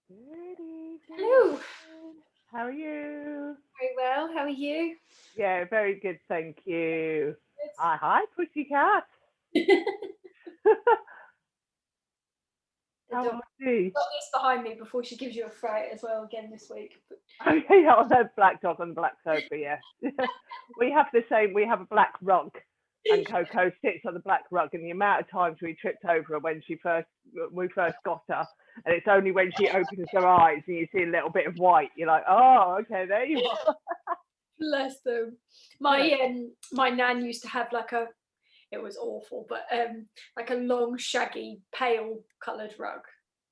Good evening. Hello. How are you? Very well. How are you? Yeah, very good, thank you. Good. Hi, pussycat. The How dog are you? got this behind me before she gives you a fright as well again this week. But Oh, yeah, on the black dog on the black sofa, yeah. We have the same, we have a black rug, and Coco sits on the black rug, and the amount of times we tripped over her when we first got her, and it's only when she opens her eyes and you see a little bit of white, you're like, oh, okay, there you are. bless them. Yeah, My nan used to have like a, it was awful, but like a long, shaggy, pale coloured rug.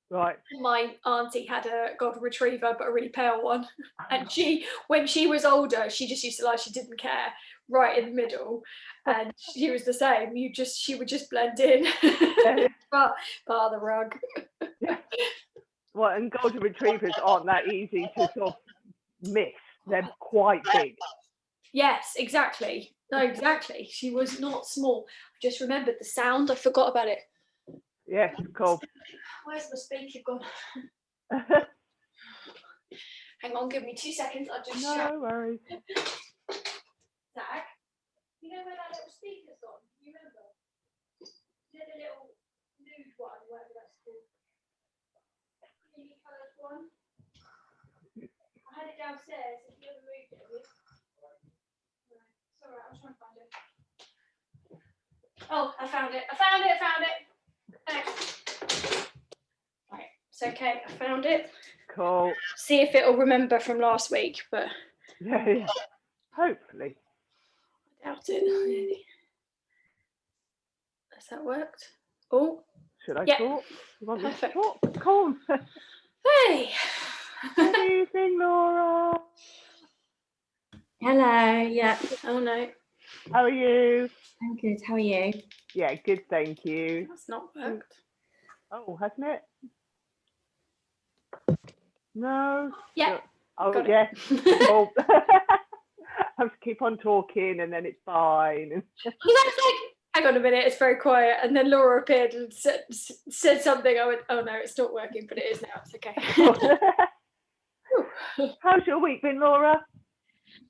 right. My auntie had a golden retriever, but a really pale one. And she, when she was older, she just used to lie, she didn't care, right in the middle. And she was the same. She would just blend in, Yeah, bar the rug. yeah. Well, and golden retrievers aren't that easy to sort of miss. They're quite big. Yes, exactly. No, exactly. She was not small. I just remembered the sound. I forgot about it. Yes, cool. Where's my speaker gone? Hang on, give me 2 seconds. I'll just shout. No worries. Zach, you know where that little speaker's gone? You remember? You know the little nude one, whatever that's called. Creamy coloured one. I had it downstairs. If you ever moved it, no. It's alright. I'll try and find it. Oh, I found it. Thanks. Right, it's okay. I found it. Cool. See if it'll remember from last week, but Yeah, yeah. Hopefully. I doubt it. Has that worked? Oh, Should I yeah, talk? You want me to perfect. talk? Cool. Hey. Good evening, Laura. Hello, yeah, Oh no, How are you? I'm good. How are you? Yeah, good, thank you. that's not worked. Oh, hasn't it? No. Yeah. Oh, Got it. yes. Cool. I have to keep on talking and then it's fine. Well, that's like, hang on a minute, it's very quiet. And then Laura appeared and said something. I went, oh no, it's not working, but it is now. It's okay. How's your week been, Laura?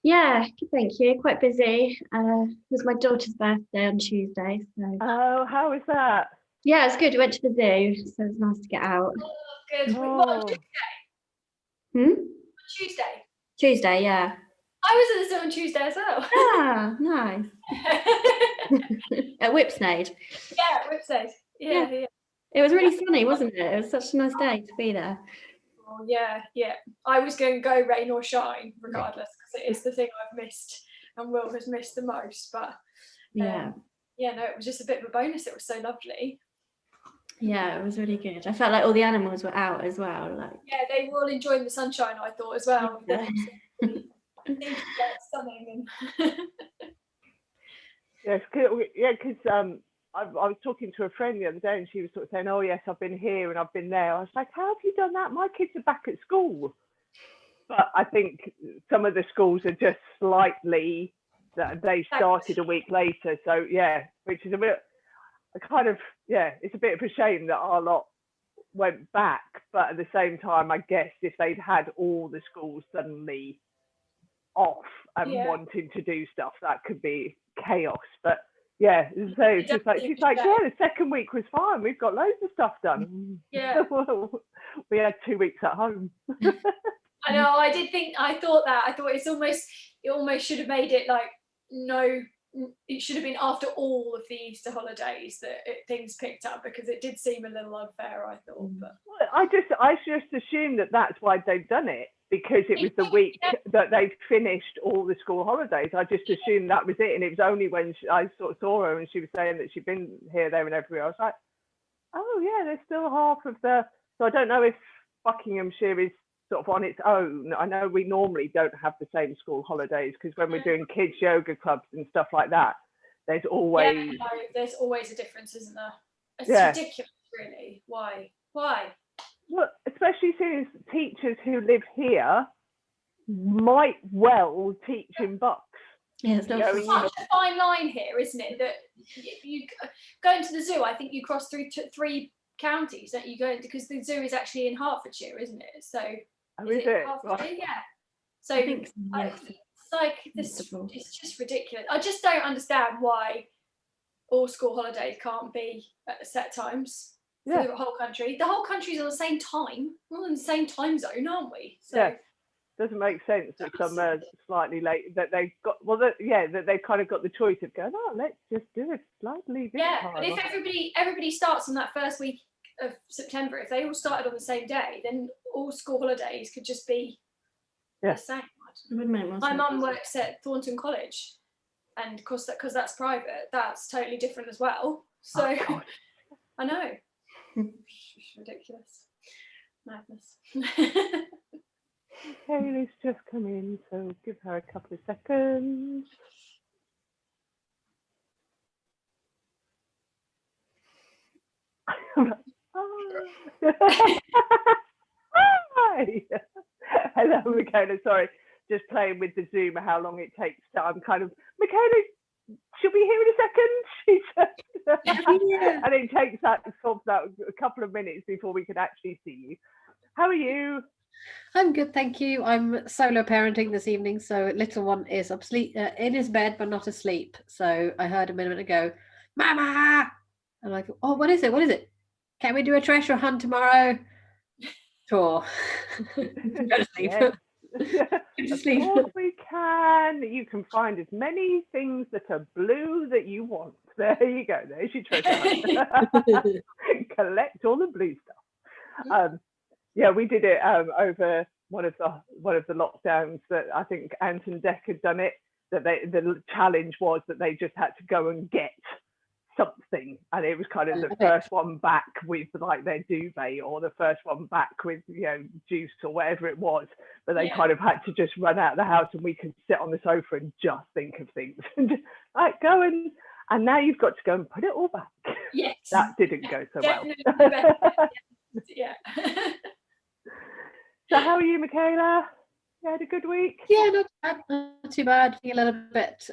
Yeah, good, thank you. Quite busy. It was my daughter's birthday on Tuesday, so Oh, how is that? yeah, it's good. We went to the zoo, so it was nice to get out. Good. Oh, Tuesday. Tuesday, yeah. I was at the zoo on Tuesday as well. Ah, nice. At Whipsnade. Yeah, Whipsnade. Yeah. It was really sunny, wasn't it? It was such a nice day to be there. Oh, yeah. I was going to go rain or shine, regardless, because it is the thing I've missed and Will has missed the most. But Yeah. no, it was just a bit of a bonus. It was so lovely. Yeah, it was really good. I felt like all the animals were out as well. Like, yeah, they were all enjoying the sunshine, I thought, as well. Yeah. Stunning. And yes, because I was talking to a friend the other day and she was sort of saying, oh, yes, I've been here and I've been there. I was like, how have you done that? My kids are back at school. But I think some of the schools are just slightly, that they started a week later. So, yeah, which is a bit, it's a bit of a shame that our lot went back. But at the same time, I guess if they'd had all the schools suddenly off and wanting to do stuff, that could be chaos. But yeah, so it's just like she's like, yeah, the second week was fine. We've got loads of stuff done. Yeah. We had 2 weeks at home. I know. I thought it almost should have made it like no. It should have been after all of the Easter holidays that things picked up, because it did seem a little unfair, I thought. But I just assumed that that's why they'd done it, because it was the week that they'd finished all the school holidays. I just assumed that was it, and it was only when I sort of saw her and she was saying that she'd been here, there, and everywhere. I was like, oh yeah, there's still half of the. So I don't know if Buckinghamshire is sort of on its own. I know we normally don't have the same school holidays, because when we're doing kids yoga clubs and stuff like that, there's always there's always a difference, isn't there? It's ridiculous, really. Why? Well, especially since teachers who live here might well teach in Bucks. Yeah, it's such a fine line here, isn't it? That if you go into the zoo, I think you cross through three counties that you go, because the zoo is actually in Hertfordshire, isn't it? So Oh, is it? Hertfordshire? Right. Yeah. So I think so, yeah. it's like this. Sensible. It's just ridiculous. I just don't understand why all school holidays can't be at set times for Yeah. the whole country. The whole country's on the same time. We're all in the same time zone, aren't we? So Yeah. Doesn't make sense that some are slightly late, that they've got, well, that they've kind of got the choice of going, oh, let's just do it slightly different yeah, time. but if everybody starts on that first week of September, if they all started on the same day, then all school holidays could just be Yeah. the same. It would make more My sense. mum works at Thornton College, and because that's private, that's totally different as well. So Oh, God. I know, it's ridiculous, madness. Kaylee's just come in, so give her a couple of seconds. Hi. Hello, Michaela. Sorry, just playing with the Zoom, how long it takes. So I'm kind of, Michaela, should we hear in a second? She said, Yeah. and it takes that sort of a couple of minutes before we can actually see you. How are you? I'm good, thank you. I'm solo parenting this evening, so little one is asleep in his bed but not asleep. So I heard a minute ago, "Mama!" And I'm like, "Oh, what is it? What is it? Can we do a treasure hunt tomorrow?" Sure. Go to sleep. Yes. Go to Of sleep. course we can. You can find as many things that are blue that you want. There you go. There's your treasure hunt. Collect all the blue stuff. Yeah, we did it over one of the lockdowns that I think Ant and Dec had done it. That the challenge was that they just had to go and get something, and it was kind of the first one back with like their duvet, or the first one back with juice or whatever it was. But they kind of had to just run out of the house, and we could sit on the sofa and just think of things and just like go and now you've got to go and put it all back. Yes. That didn't go so well. Yeah. So how are you, Michaela? You had a good week? Yeah, not bad, not too bad. Feel a little bit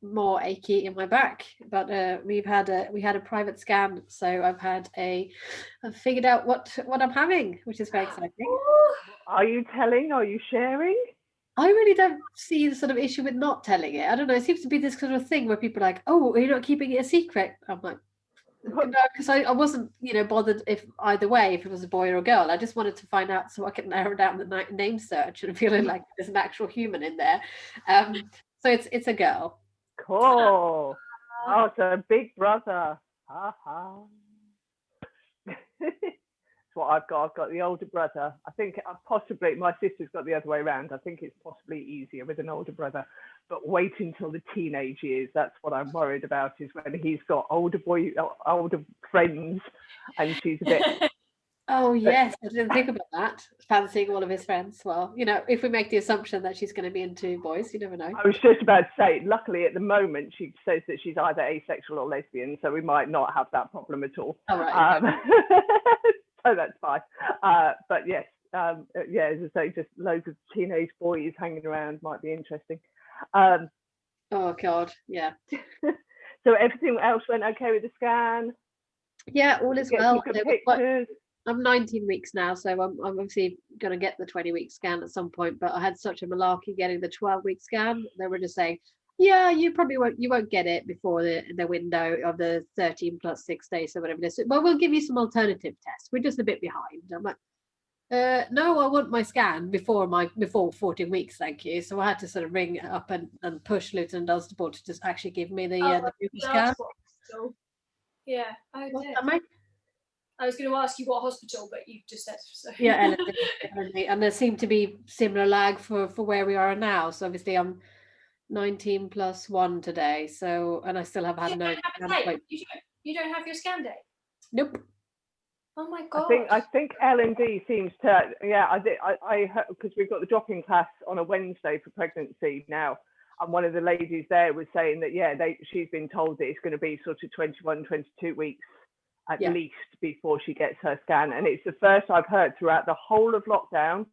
more achy in my back, but we had a private scan, so I've figured out what I'm having, which is very exciting. Are you telling? Are you sharing? I really don't see the sort of issue with not telling it. I don't know. It seems to be this sort of thing where people are like, "Oh, are you not keeping it a secret?" I'm like, no, because I wasn't, bothered if either way, if it was a boy or a girl. I just wanted to find out so I could narrow down the name search and feeling like there's an actual human in there. So it's a girl. Cool. Oh, it's a big brother. Ha ha. That's what I've got. I've got the older brother. I think possibly my sister's got the other way around. I think it's possibly easier with an older brother. But wait until the teenage years. That's what I'm worried about, is when he's got older friends and she's a bit... Oh, yes. I didn't think about that. Fancying all of his friends. Well, if we make the assumption that she's going to be into boys, you never know. I was just about to say, luckily at the moment, she says that she's either asexual or lesbian, so we might not have that problem at all. All right. So that's fine. But yes, as I say, just loads of teenage boys hanging around might be interesting. Oh God, yeah. So everything else went okay with the scan? Yeah, all is Get well. some good pictures. I'm 19 weeks now, so I'm obviously going to get the 20-week scan at some point. But I had such a malarkey getting the 12-week scan. They were just saying, "Yeah, you won't get it before the window of the 13 plus 6 days or whatever it is. But we'll give you some alternative tests. We're just a bit behind." I'm like, no, I want my scan before 14 weeks, thank you. So I had to sort of ring up and push Lieutenant Dunstable to just actually give me the scan. Yeah. Oh, I was going to ask you what hospital, but you've just said so. Yeah, and there seemed to be similar lag for where we are now. So obviously I'm 19 plus 1 today. So, and I still have had no. You don't have your scan date? Nope. Oh my God. I think L&D seems to, I heard, because we've got the drop-in class on a Wednesday for pregnancy now, and one of the ladies there was saying that she's been told that it's going to be sort of 21, 22 weeks at least before she gets her scan, and it's the first I've heard throughout the whole of lockdown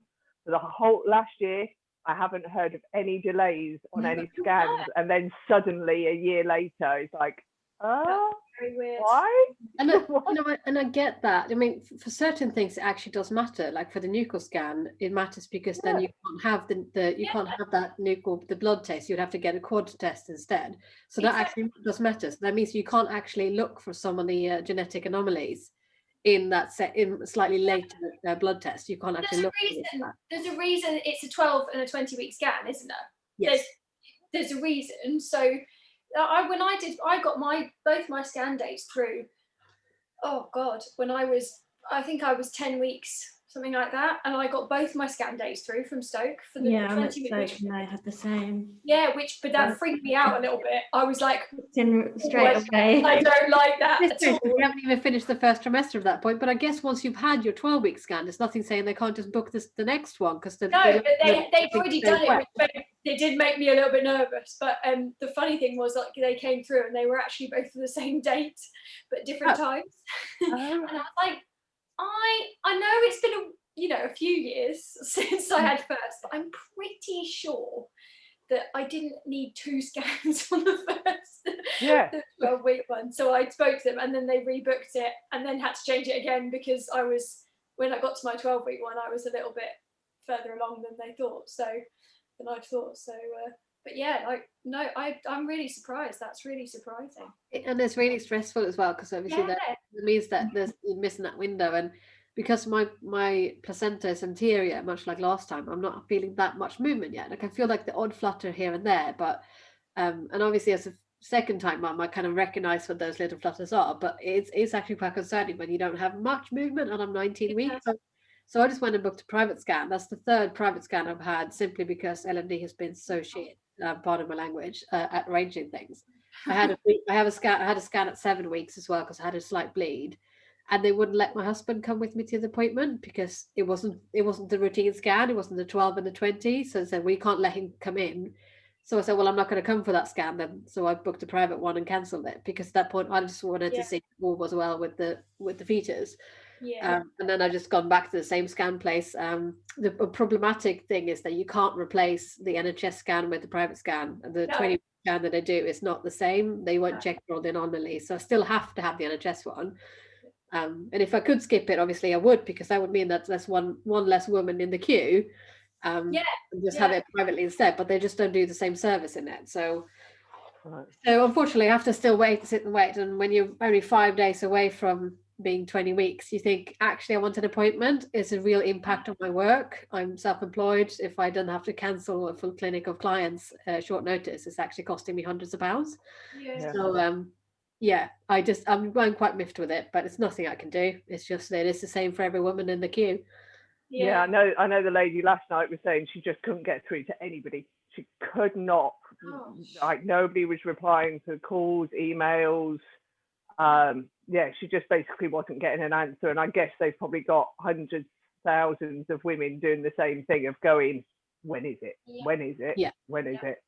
for the whole last year. I haven't heard of any delays on any scans, and then suddenly a year later it's like, Very weird. Why? And I get that. I mean, for certain things, it actually does matter. Like for the nuchal scan, it matters because then you can't have you can't have that the blood test. You'd have to get a quad test instead. So that actually does matter. So that means you can't actually look for some of the genetic anomalies in slightly later blood test. You can't actually look. There's a reason it's a 12 and a 20-week scan, isn't there? Yes. There's a reason. So I got both my scan dates through. Oh God, I think I was 10 weeks, something like that, and I got both my scan dates through from Stoke for the 20 weeks. And I had the same. Yeah, but that freaked me out a little bit. I was like, straight away. I don't like that at all. We haven't even finished the first trimester at that point, but I guess once you've had your 12-week scan, there's nothing saying they can't just book the next one because they've already done it. Which it did make me a little bit nervous, but the funny thing was, like, they came through and they were actually both for the same date, but different times. And I was like, I know it's been a few years since I had first, but I'm pretty sure that I didn't need 2 scans on the first, the 12-week one. So I spoke to them, and then they rebooked it, and then had to change it again because when I got to my 12-week one, I was a little bit further along than I thought. So, but yeah, I'm really surprised. That's really surprising. And it's really stressful as well because obviously that means that you're missing that window, and because my placenta is anterior, much like last time, I'm not feeling that much movement yet. Like I feel like the odd flutter here and there, but and obviously as a second time mum, I kind of recognize what those little flutters are, but it's actually quite concerning when you don't have much movement, and I'm 19 weeks. So I just went and booked a private scan. That's the 3rd private scan I've had, simply because LMD has been so shit, pardon my language, at arranging things. I had a scan at 7 weeks as well because I had a slight bleed, and they wouldn't let my husband come with me to the appointment because it wasn't the routine scan. It wasn't the 12 and the 20. So they said, we can't let him come in. So I said, well, I'm not going to come for that scan then. So I booked a private one and canced it because at that point I just wanted to see all was well with the fetus. Yeah. And then I just gone back to the same scan place. The problematic thing is that you can't replace the NHS scan with the private scan. The 20 scan that I do is not the same. They won't check for all the anomalies. So I still have to have the NHS one. And if I could skip it, obviously I would, because that would mean that there's one less woman in the queue. And just have it privately instead. But they just don't do the same service in it. So unfortunately I have to still sit and wait. And when you're only 5 days away from being 20 weeks, you think, actually I want an appointment. It's a real impact on my work. I'm self-employed. If I don't have to cancel a full clinic of clients short notice, it's actually costing me hundreds of pounds. So I'm going quite miffed with it, but it's nothing I can do. It's just that it's the same for every woman in the queue. I know the lady last night was saying she just couldn't get through to anybody. She could not. Like, nobody was replying to calls, emails. She just basically wasn't getting an answer, and I guess they've probably got hundreds, thousands of women doing the same thing of going, when is it? When is it? When is it?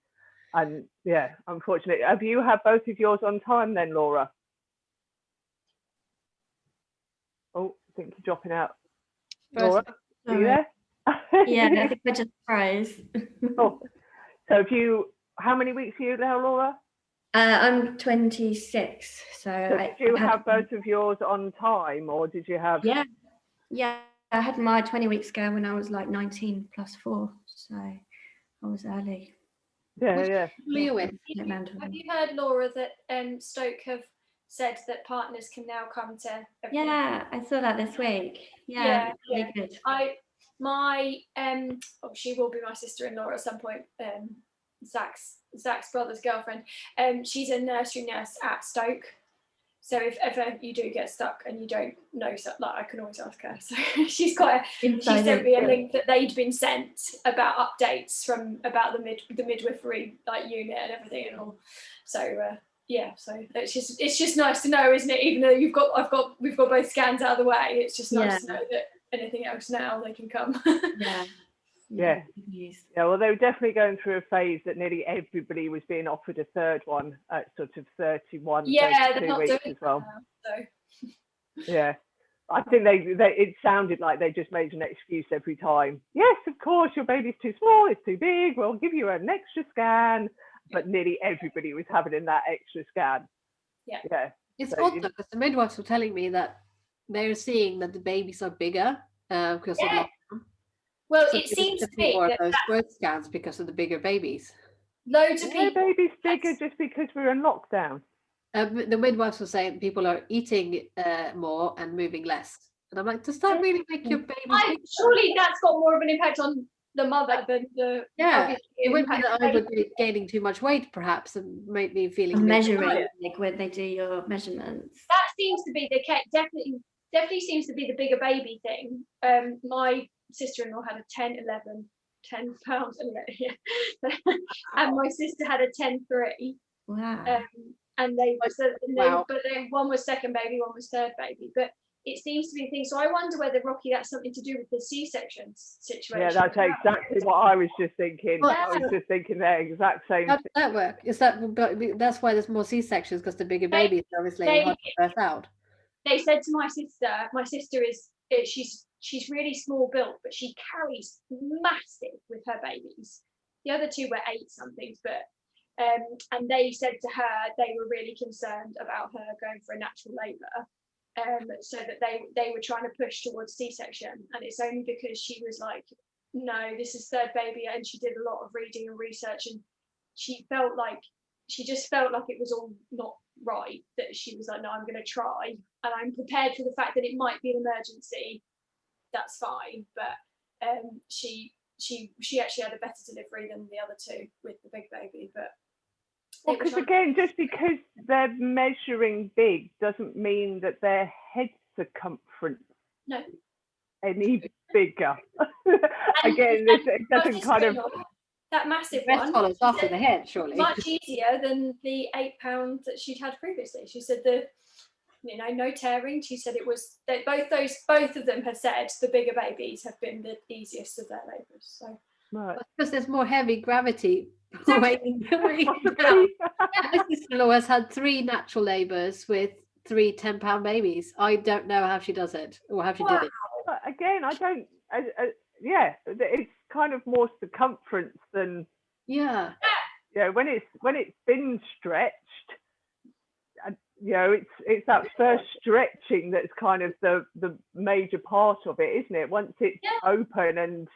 And unfortunately, have you had both of yours on time then, Laura? Oh, I think you're dropping out. Laura, are you there? Yeah, I think I just froze. So how many weeks are you now, Laura? I'm 26, so did you have both of yours on time, or did you have? Yeah, I had my 20-week scan when I was like 19 plus 4, so I was early. Have you heard, Laura, that Stoke have said that partners can now come to everything? Yeah, I saw that this week. Really good. She will be my sister-in-law at some point. Zach's brother's girlfriend. She's a nursery nurse at Stoke. So if ever you do get stuck and you don't know, I can always ask her. So she sent me a link that they'd been sent about updates about the midwifery unit and everything and all. So so it's just nice to know, isn't it? Even though we've got both scans out of the way, it's just nice to know that anything else now they can come. Well, they were definitely going through a phase that nearly everybody was being offered a 3rd one at sort of 31, 32 weeks as well. I think it sounded like they just made an excuse every time. Yes, of course, your baby's too small, it's too big, we'll give you an extra scan. But nearly everybody was having that extra scan. Yeah. It's So odd you- though, because the midwives were telling me that they're seeing that the babies are bigger because of Yeah. lockdown. Well, So it there seems to should be be more of that those birth scans because of the bigger babies. loads of Why are people. babies bigger Yes. just because we're in lockdown? The midwives were saying people are eating more and moving less. And I'm like, does that really make your baby bigger? Surely that's got more of an impact on the mother than the Yeah, obviously it would be impact that the I would baby. be gaining too much weight, perhaps, and make me feeling And a bit measuring, tired. like when they do your measurements. That seems to be the case. Definitely seems to be the bigger baby thing. My sister-in-law had a 10 pounds, yeah. And my sister had a 10.3. Wow. And they Like, so wow. but then one was second baby, one was third baby. But it seems to be a thing. So I wonder whether, Rocky, that's something to do with the C-section situation. Yeah, that's as well. exactly what I was just thinking. Well, I was just thinking the exact same How thing. does that work? Is that but that's why there's more C-sections because the bigger They- babies are obviously they- hard to birth out. They said to my sister is she's really small built, but she carries massive with her babies. The other two were 8 somethings, but and they said to her they were really concerned about her going for a natural labour, so that they were trying to push towards C-section, and it's only because she was like, no, this is third baby, and she did a lot of reading and research, and she just felt like it was all not right, that she was like, no, I'm going to try, and I'm prepared for the fact that it might be an emergency. That's fine, but she actually had a better delivery than the other two with the big baby. But Well, because again, just because they're measuring big doesn't mean that their head circumference No. is any bigger. Again, it doesn't kind of. that massive The rest one follows after the head, surely. much easier than the 8 pounds that she'd had previously. She said no tearing. She said it was that both of them have said the bigger babies have been the easiest of their labours. So Right. Because there's more heavy gravity Exactly. weighing down. My sister-in-law has had 3 natural labours with 3 10-pound babies. I don't know how she does it or how she did it. But again, I don't. Yeah, it's kind of more circumference than Yeah. when it's been stretched. It's that first stretching that's kind of the major part of it, isn't it? Once it's open, and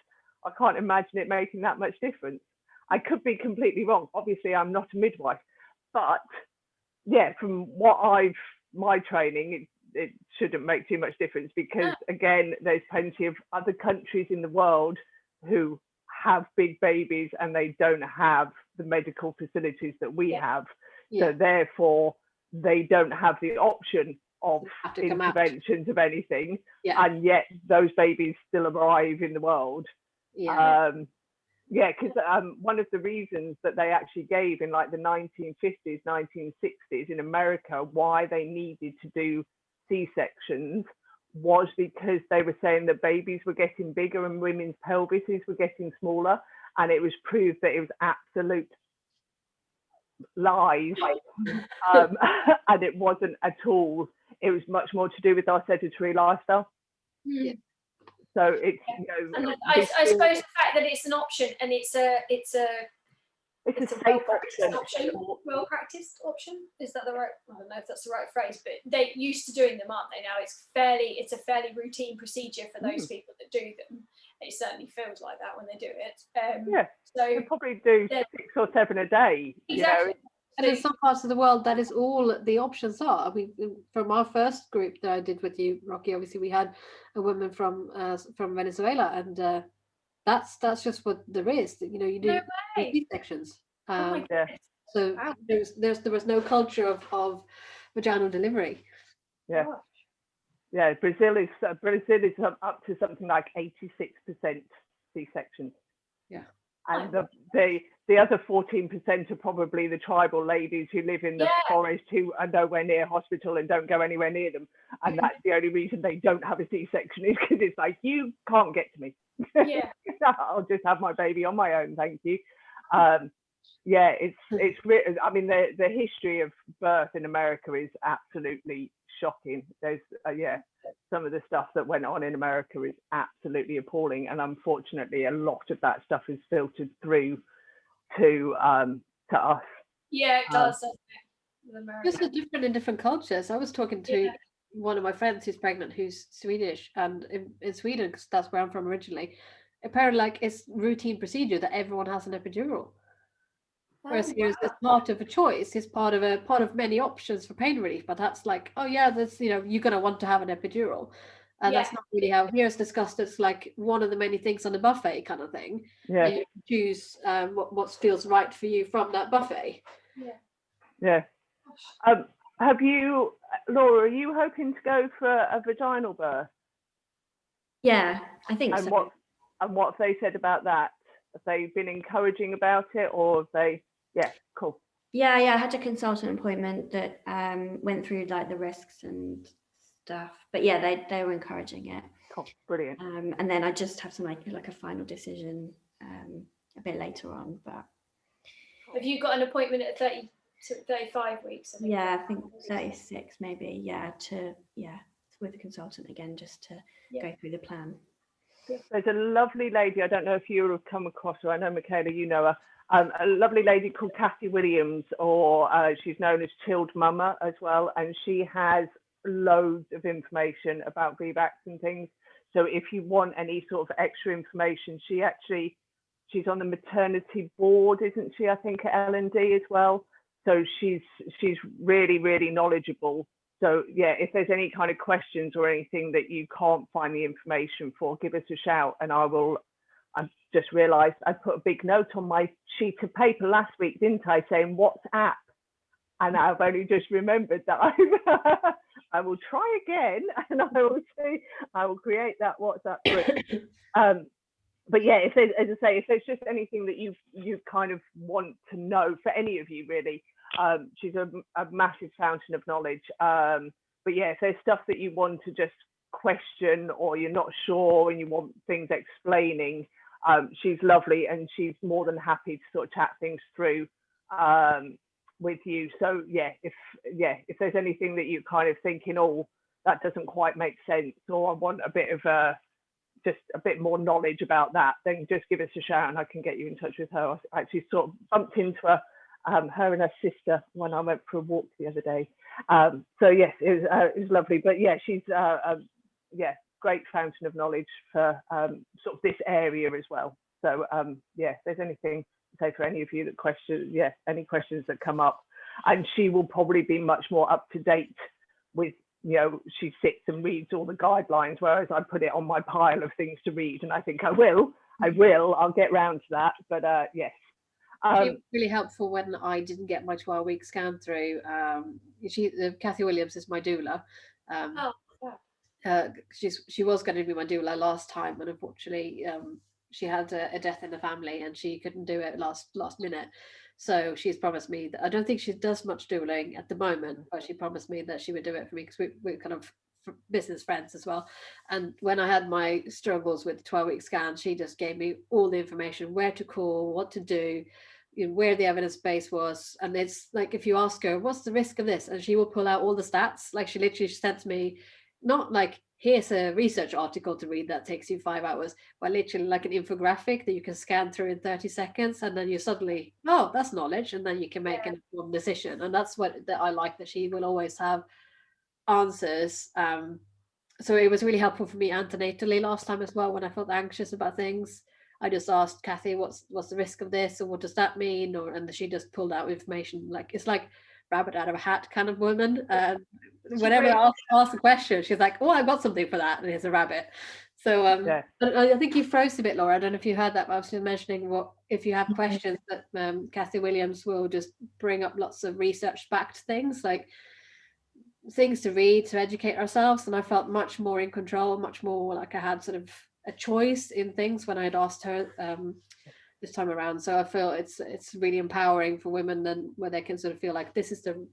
I can't imagine it making that much difference. I could be completely wrong. Obviously, I'm not a midwife, but yeah, from what my training, it shouldn't make too much difference, because again, there's plenty of other countries in the world who have big babies and they don't have the medical facilities that we have. Yeah. So therefore, they don't have the option of Have to come out. interventions of anything, Yeah. and yet those babies still arrive in the world. Yeah. Because one of the reasons that they actually gave in like the 1950s, 1960s in America, why they needed to do C-sections was because they were saying that babies were getting bigger and women's pelvises were getting smaller, and it was proved that it was absolute lies, and it wasn't at all. It was much more to do with our sedentary lifestyle. Yeah. So it's and I suppose the fact that it's an option and it's a it's a well safe practiced option. option. Well practiced option, is that the right? I don't know if that's the right phrase, but they're used to doing them, aren't they? Now it's a fairly routine procedure for those people that do them. It certainly feels like that when they do it. Yeah. So They probably do 6 or 7 a day. exactly. And in some parts of the world, that is all the options are. I mean, from our first group that I did with you, Rocky, obviously we had a woman from Venezuela, and that's just what there is. You do way. C-sections. Oh my Yeah. goodness. So Wow. there was no culture of vaginal delivery. Yeah. Gosh. Yeah, Brazil is up to something like 86% C-sections. Yeah. And the other 14% are probably the tribal ladies who live in the forest, who are nowhere near hospital and don't go anywhere near them. And that's the only reason they don't have a C-section, is because it's like, you can't get to me. Yeah. I'll just have my baby on my own, thank you. It's I mean, the history of birth in America is absolutely shocking. There's some of the stuff that went on in America is absolutely appalling, and unfortunately a lot of that stuff is filtered through to us. Yeah, it does. with America. This is different in different cultures. I was talking to Yeah. one of my friends who's pregnant, who's Swedish, and in Sweden, because that's where I'm from originally, apparently, like, it's routine procedure that everyone has an epidural. Whereas Oh, here it's part of a choice, it's part of many options for pain relief. But that's like, oh yeah, that's, you're gonna want to have an epidural. And that's Yeah. not really how here it's discussed. It's like one of the many things on the buffet kind of thing. Yeah, And you can choose what feels right for you from that buffet. yeah. Have you, Laura, are you hoping to go for a vaginal birth? Yeah, I think And so. what have they said about that? Have they been encouraging about it, or have they? Yeah, cool. Yeah, I had a consultant appointment that went through like the risks and stuff. But yeah, they were encouraging it. Cool, brilliant. And then I just have to make like a final decision a bit later on. But Have you got an appointment at 30 to 35 weeks? yeah, I think 36 maybe. Yeah, with a consultant again, just to go through the plan. There's a lovely lady, I don't know if you have come across her, I know Michaela, you know her, a lovely lady called Kathy Williams, or she's known as Chilled Mama as well, and she has loads of information about VBACs and things. So if you want any sort of extra information, she's on the maternity board, isn't she? I think at L&D as well. So she's really, really knowledgeable. So yeah, if there's any kind of questions or anything that you can't find the information for, give us a shout, and I've just realised I put a big note on my sheet of paper last week, didn't I, saying WhatsApp, and I've only just remembered that I will try again, and I will create that WhatsApp group. But yeah, as I say, if there's just anything that you kind of want to know, for any of you really, she's a massive fountain of knowledge. But yeah, if there's stuff that you want to just question, or you're not sure and you want things explaining, she's lovely, and she's more than happy to sort of chat things through with you. So yeah, if there's anything that you're kind of thinking, oh, that doesn't quite make sense, or I want a bit of just a bit more knowledge about that, then just give us a shout and I can get you in touch with her. I actually sort of bumped into her and her sister when I went for a walk the other day. So yes, it was lovely. But yeah, she's great fountain of knowledge for sort of this area as well. So yeah, if there's anything to say for any of you that any questions that come up, and she will probably be much more up to date with, she sits and reads all the guidelines, whereas I put it on my pile of things to read, and I think I'll get round to that. But yes. She was really helpful when I didn't get my 12-week scan through. Kathy Williams is my doula. She was going to be my doula last time, and unfortunately she had a death in the family and she couldn't do it last minute. So she's promised me that, I don't think she does much doulaing at the moment, but she promised me that she would do it for me, because we're kind of business friends as well. And when I had my struggles with the 12-week scan, she just gave me all the information, where to call, what to do, where the evidence base was. And it's like, if you ask her, what's the risk of this, and she will pull out all the stats. Like, she literally sent me, not like, here's a research article to read that takes you 5 hours, but literally like an infographic that you can scan through in 30 seconds, and then you suddenly, oh, that's knowledge, and then you can make an informed decision. And that's what I like, that she will always have answers. So it was really helpful for me antenatally last time as well, when I felt anxious about things. I just asked Kathy, what's the risk of this, or what does that mean, and she just pulled out information. Like, it's like rabbit out of a hat kind of woman. Whenever I ask a question, she's like, oh, I've got something for that, and it's a rabbit. So I think you froze a bit, Laura. I don't know if you heard that, but I was just mentioning, if you have questions, that Kathy Williams will just bring up lots of research-backed things, like things to read to educate ourselves. And I felt much more in control, much more like I had sort of a choice in things when I had asked her this time around. So I feel it's really empowering for women, then, where they can sort of feel like this is the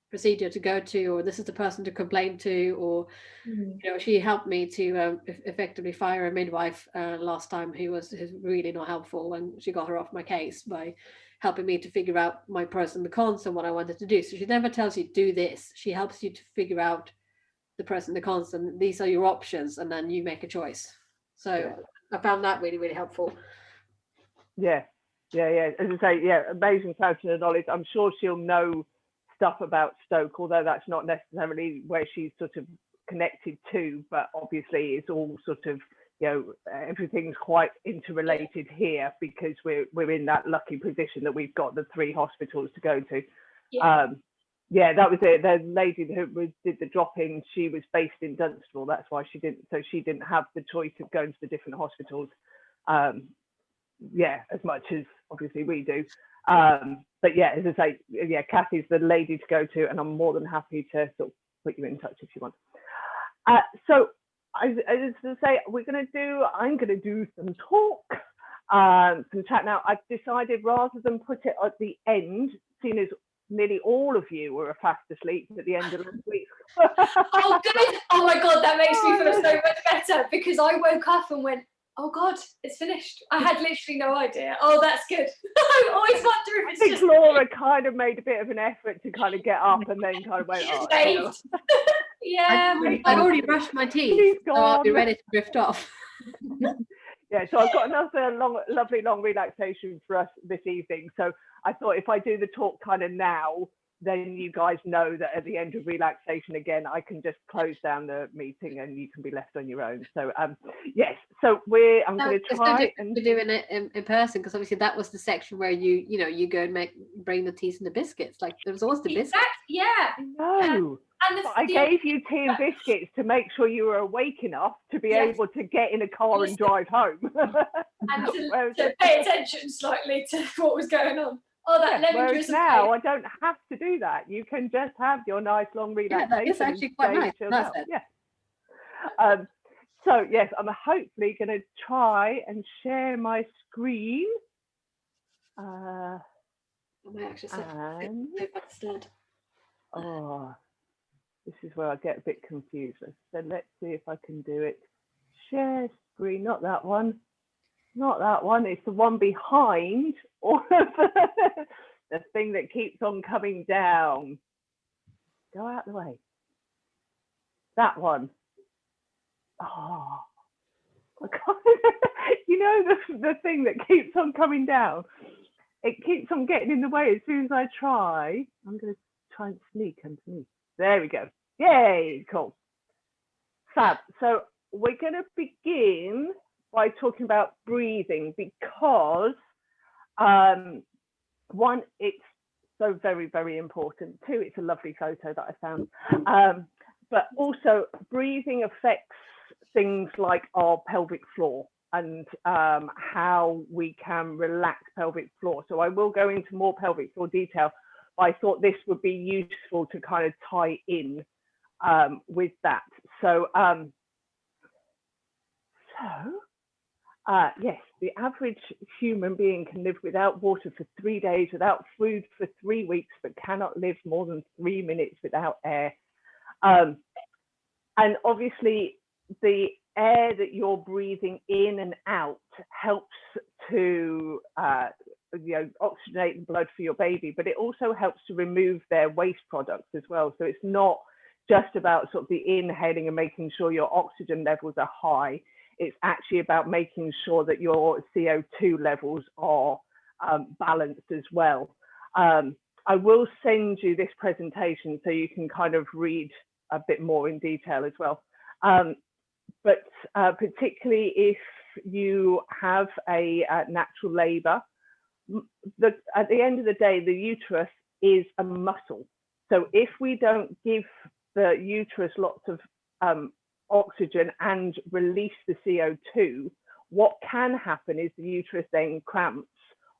procedure to go to, or this is the person to complain to, or she helped me to effectively fire a midwife last time who was really not helpful, and she got her off my case by helping me to figure out my pros and the cons and what I wanted to do. So she never tells you do this, she helps you to figure out the pros and the cons, and these are your options, and then you make a choice. So I found that really, really helpful. Yeah. As I say, amazing fountain of knowledge. I'm sure she'll know stuff about Stoke, although that's not necessarily where she's sort of connected to, but obviously it's all sort of, you know, everything's quite interrelated here because we're in that lucky position that we've got the 3 hospitals to go to. Yeah. Yeah, that was it. The lady who did the drop-in, she was based in Dunstable. That's why she didn't have the choice of going to the different hospitals. Yeah, as much as obviously we do. But yeah, as I say, yeah, Kathy's the lady to go to, and I'm more than happy to sort of put you in touch if you want. So as I say, I'm going to do some talk, some chat now. I've decided rather than put it at the end, seeing as nearly all of you were fast asleep at the end of last week. Oh, good. Oh my God, that makes me feel so much better because I woke up and went, oh God, it's finished. I had literally no idea. Oh, that's good. I always wonder if I it's think just Laura kind of made a bit of an effort to kind of get up and then kind of went, oh, saved. Yeah. I've already brushed my teeth, She's so I'll be gone. ready to drift off. Yeah, so I've got another lovely long relaxation for us this evening. So I thought if I do the talk kind of now, then you guys know that at the end of relaxation again, I can just close down the meeting and you can be left on your own. So yes, so I'm going to try and we're doing it in person because obviously that was the section where you go and bring the teas and the biscuits. Like there was always the biscuits. Exactly. Yeah. no. And But I gave you tea and biscuits to make sure you were awake enough to be Yes. able to get in a car and drive home. and Whereas- to pay attention slightly to what was going on. Oh, that yeah, lemon whereas drizzle. now I don't have to do that. You can just have your nice long relaxation. that is actually and quite stay nice. chilled That's out. it. Yeah. So yes, I'm hopefully going to try and share my screen. I might actually sit And instead. oh, this is where I get a bit confused. So let's see if I can do it. Share screen, not that one. Not that one. It's the one behind all of the thing that keeps on coming down. Go out the way. That one. Oh, I can't, you know, the thing that keeps on coming down. It keeps on getting in the way as soon as I try. I'm going to try and sneak underneath. There we go. Yay, cool. Fab. So we're going to begin by talking about breathing because one, it's so very, very important. 2, it's a lovely photo that I found. But also breathing affects things like our pelvic floor and how we can relax pelvic floor. So I will go into more pelvic floor detail, but I thought this would be useful to kind of tie in with that. So, yes, the average human being can live without water for 3 days, without food for 3 weeks, but cannot live more than 3 minutes without air. And obviously, the air that you're breathing in and out helps to oxygenate the blood for your baby, but it also helps to remove their waste products as well. So it's not just about sort of the inhaling and making sure your oxygen levels are high. It's actually about making sure that your CO2 levels are balanced as well. I will send you this presentation so you can kind of read a bit more in detail as well. But particularly if you have a natural labor, at the end of the day, the uterus is a muscle. So if we don't give the uterus lots of oxygen and release the CO2, what can happen is the uterus then cramps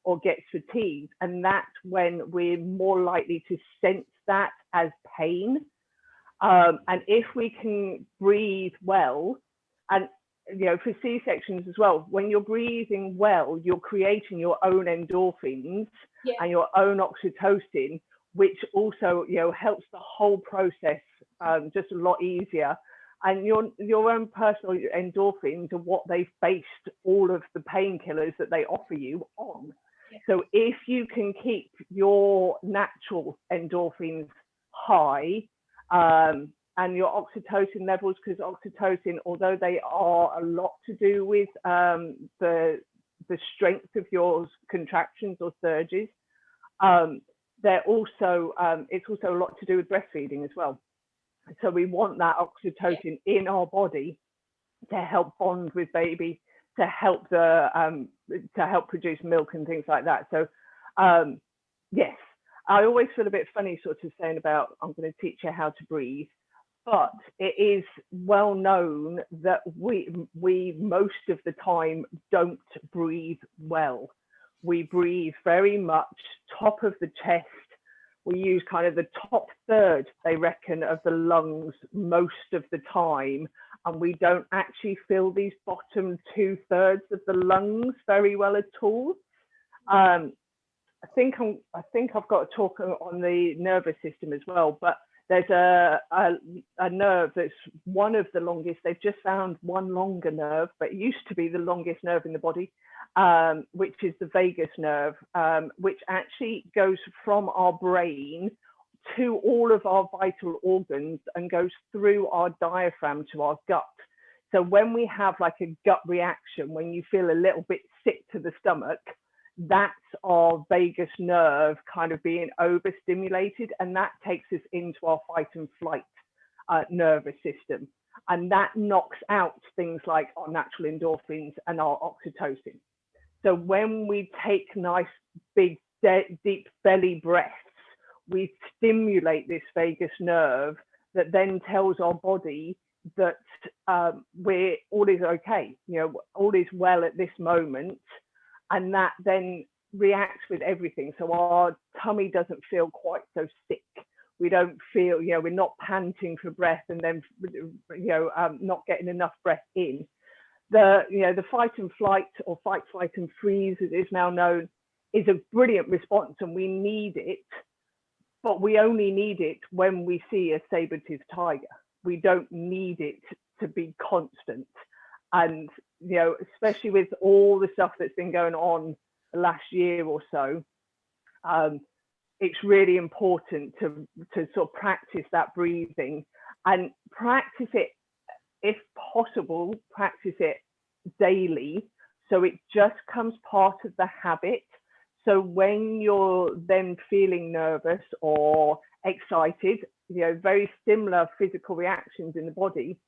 or gets fatigued, and that's when we're more likely to sense that as pain. And if we can breathe well, and for C-sections as well, when you're breathing well, you're creating your own endorphins and your own oxytocin, which also helps the whole process just a lot easier. And your own personal endorphins are what they've based all of the painkillers that they offer you on. So if you can keep your natural endorphins high and your oxytocin levels, because oxytocin, although they are a lot to do with the strength of your contractions or surges, they're also, it's also a lot to do with breastfeeding as well. So we want that oxytocin in our body to help bond with baby, to help produce milk and things like that. So yes, I always feel a bit funny sort of saying about, I'm going to teach you how to breathe, but it is well known that we most of the time don't breathe well. We breathe very much top of the chest. We use kind of the top third, they reckon, of the lungs most of the time, and we don't actually fill these bottom 2/3 of the lungs very well at all. I think I've got to talk on the nervous system as well, but there's a nerve that's one of the longest. They've just found one longer nerve, but it used to be the longest nerve in the body, which is the vagus nerve, which actually goes from our brain to all of our vital organs and goes through our diaphragm to our gut. So when we have like a gut reaction, when you feel a little bit sick to the stomach, that's our vagus nerve kind of being overstimulated, and that takes us into our fight and flight nervous system, and that knocks out things like our natural endorphins and our oxytocin. So when we take nice big deep belly breaths, we stimulate this vagus nerve that then tells our body that we're all is okay, you know, all is well at this moment. And that then reacts with everything. So our tummy doesn't feel quite so sick. We don't feel, you know, we're not panting for breath and then, you know, not getting enough breath in. The fight and flight, or fight, flight and freeze, as it is now known, is a brilliant response, and we need it. But we only need it when we see a saber-toothed tiger. We don't need it to be constant. And, you know, especially with all the stuff that's been going on the last year or so, it's really important to sort of practice that breathing, and practice it, if possible, practice it daily, so it just comes part of the habit. So when you're then feeling nervous or excited, you know, very similar physical reactions in the body,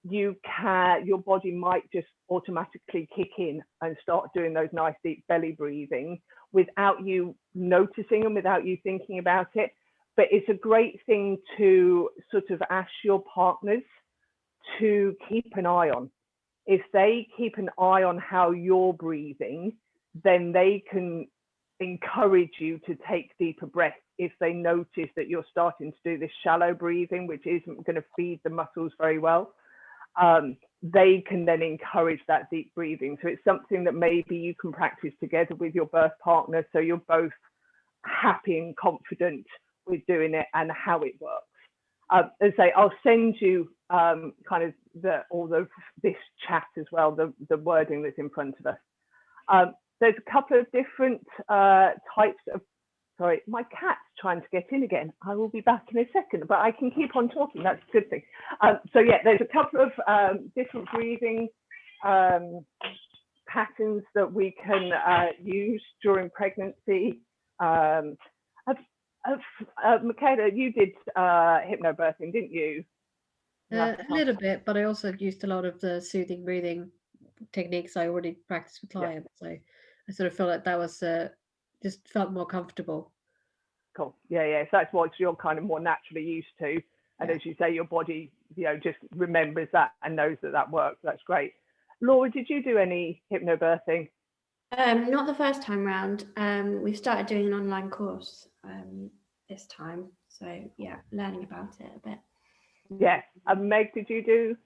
your body might just automatically kick in and start doing those nice deep belly breathing without you noticing and without you thinking about it. But it's a great thing to sort of ask your partners to keep an eye on. If they keep an eye on how you're breathing, then they can encourage you to take deeper breaths if they notice that you're starting to do this shallow breathing, which isn't going to feed the muscles very well. They can then encourage that deep breathing. So it's something that maybe you can practice together with your birth partner, so you're both happy and confident with doing it and how it works. As I say, I'll send you kind of this chat as well, the wording that's in front of us. There's a couple of different types of, sorry, my cat's trying to get in again. I will be back in a second, but I can keep on talking. That's a good thing. So yeah, there's a couple of different breathing patterns that we can use during pregnancy. Michaela, you did hypnobirthing, didn't you? A little bit, but I also used a lot of the soothing breathing techniques I already practiced with clients. So I sort of felt like that was just felt more comfortable. Cool. Yeah. So that's what you're kind of more naturally used to. And as you say, your body, you know, just remembers that and knows that that works. That's great. Laura, did you do any hypnobirthing? Not the first time round. We've started doing an online course this time. So yeah, learning about it a bit. Yeah. And Meg, did you do?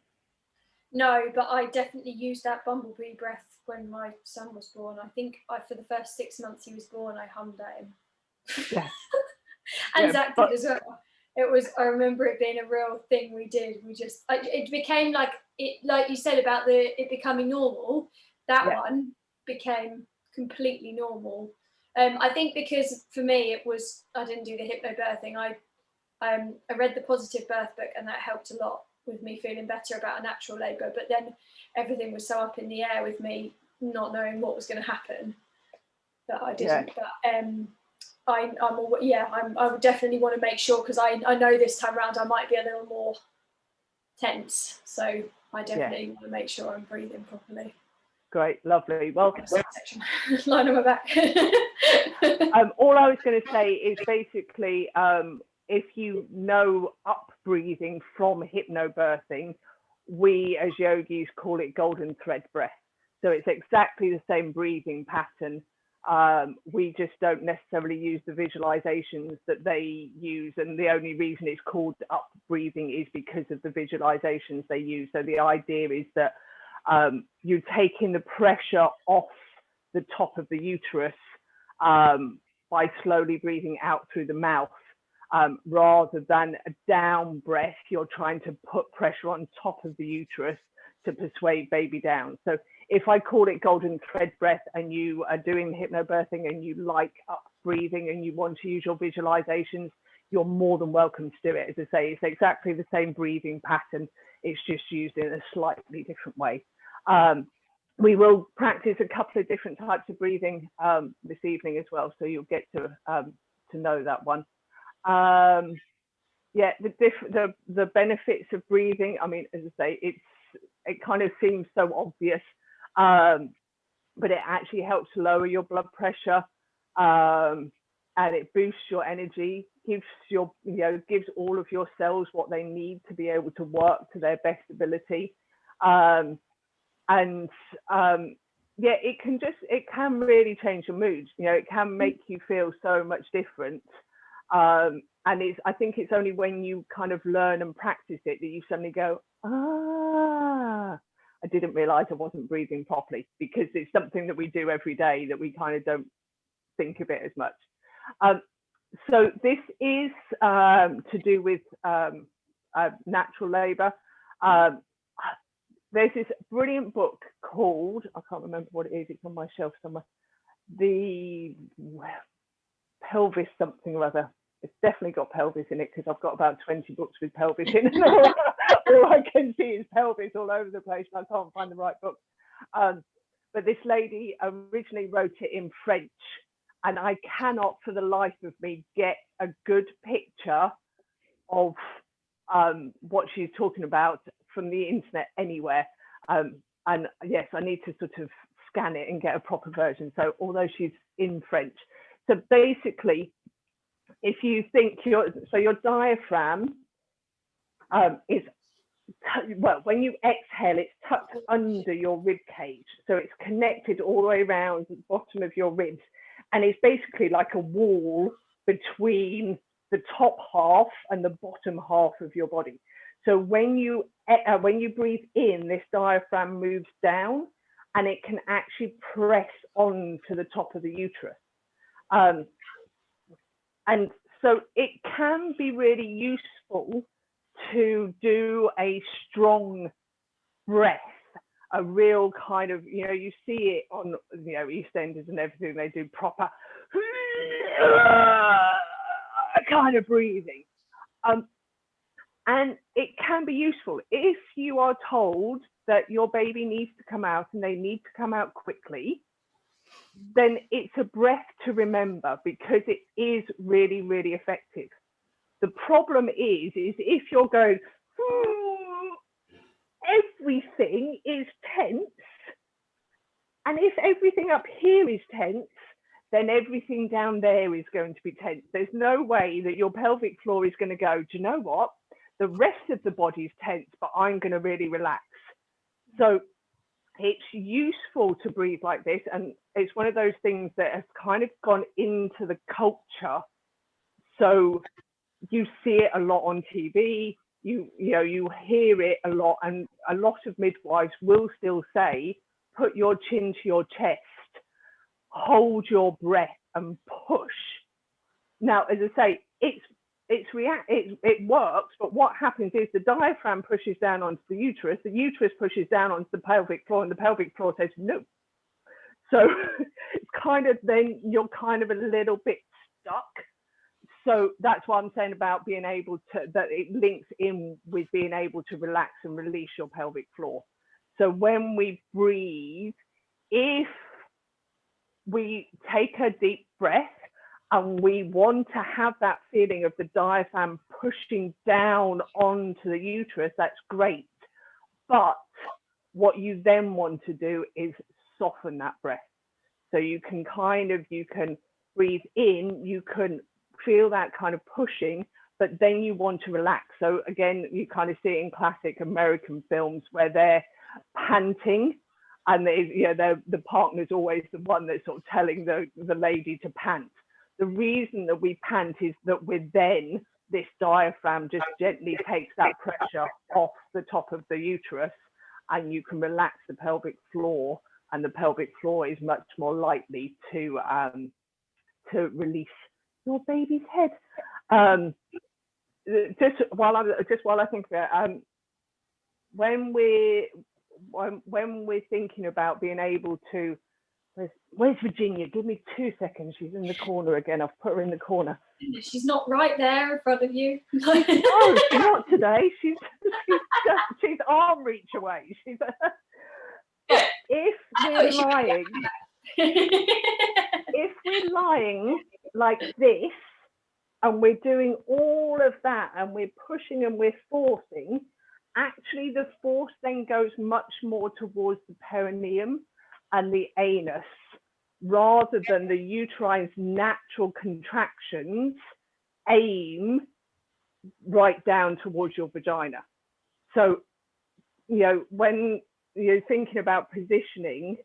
No, but I definitely used that bumblebee breath when my son was born. I think for the first 6 months he was born, I hummed at him. Yeah. And Zach did as well. I remember it being a real thing we did. It became like you said about it becoming normal. That one became completely normal. I think because for me I didn't do the hypnobirthing. I read the Positive Birth book, and that helped a lot with me feeling better about a natural labour. But then everything was so up in the air with me not knowing what was going to happen that I didn't. I would definitely want to make sure, because I know this time around I might be a little more tense. So I definitely want to make sure I'm breathing properly. Great, lovely. Well, line on my back. all I was going to say is basically, if you know up breathing from hypnobirthing, we as yogis call it golden thread breath. So it's exactly the same breathing pattern. We just don't necessarily use the visualizations that they use, and the only reason it's called up breathing is because of the visualizations they use. So the idea is that you're taking the pressure off the top of the uterus by slowly breathing out through the mouth, rather than a down breath. You're trying to put pressure on top of the uterus to persuade baby down. So if I call it golden thread breath and you are doing hypnobirthing and you like up breathing and you want to use your visualizations, you're more than welcome to do it. As I say, it's exactly the same breathing pattern. It's just used in a slightly different way. We will practice a couple of different types of breathing this evening as well, so you'll get to know that one. Yeah, the benefits of breathing. I mean, as I say, it kind of seems so obvious, but it actually helps lower your blood pressure, and it boosts your energy, gives all of your cells what they need to be able to work to their best ability. Yeah, it can really change your mood. It can make you feel so much different. And I think it's only when you kind of learn and practice it that you suddenly go, I didn't realize I wasn't breathing properly, because it's something that we do every day that we kind of don't think of it as much. So this is to do with natural labor. There's this brilliant book called, I can't remember what it is, it's on my shelf somewhere, the pelvis something or other. It's definitely got pelvis in it, because I've got about 20 books with pelvis in it. All I can see is pelvis all over the place, and I can't find the right book. But this lady originally wrote it in French, and I cannot for the life of me get a good picture of what she's talking about from the internet anywhere. And yes, I need to sort of scan it and get a proper version. So although she's in French, so basically, if you think your diaphragm is, well, when you exhale, it's tucked under your rib cage, so it's connected all the way around the bottom of your ribs, and it's basically like a wall between the top half and the bottom half of your body. So when you breathe in, this diaphragm moves down, and it can actually press onto the top of the uterus. And so it can be really useful to do a strong breath, a real kind of, you see it on, EastEnders and everything, they do proper kind of breathing. And it can be useful if you are told that your baby needs to come out and they need to come out quickly. Then it's a breath to remember, because it is really, really effective. The problem is if you're going, everything is tense, and if everything up here is tense, then everything down there is going to be tense. There's no way that your pelvic floor is going to go, do you know what? The rest of the body is tense, but I'm going to really relax. So it's useful to breathe like this, and it's one of those things that has kind of gone into the culture. So you see it a lot on TV, you hear it a lot, and a lot of midwives will still say, put your chin to your chest, hold your breath and push. Now, as I say, it works, but what happens is the diaphragm pushes down onto the uterus pushes down onto the pelvic floor, and the pelvic floor says no. So it's kind of, then you're kind of a little bit stuck. So that's what I'm saying about being able to, that it links in with being able to relax and release your pelvic floor. So when we breathe, if we take a deep breath and we want to have that feeling of the diaphragm pushing down onto the uterus, that's great. But what you then want to do is soften that breath. So you can breathe in, you can feel that kind of pushing, but then you want to relax. So again, you kind of see it in classic American films where they're panting, and the partner's always the one that's sort of telling the lady to pant. The reason that we pant is that this diaphragm just gently takes that pressure off the top of the uterus, and you can relax the pelvic floor, and the pelvic floor is much more likely to release your baby's head. Just while I think of it, when we're thinking about being able to, where's Virginia? Give me 2 seconds. She's in the corner again. I've put her in the corner. She's not right there in front of you. No, she's not today. She's arm reach away. If we're lying like this, and we're doing all of that, and we're pushing and we're forcing, actually the force then goes much more towards the perineum and the anus, rather than the uterine's natural contractions aim right down towards your vagina. So, when you're thinking about positioning,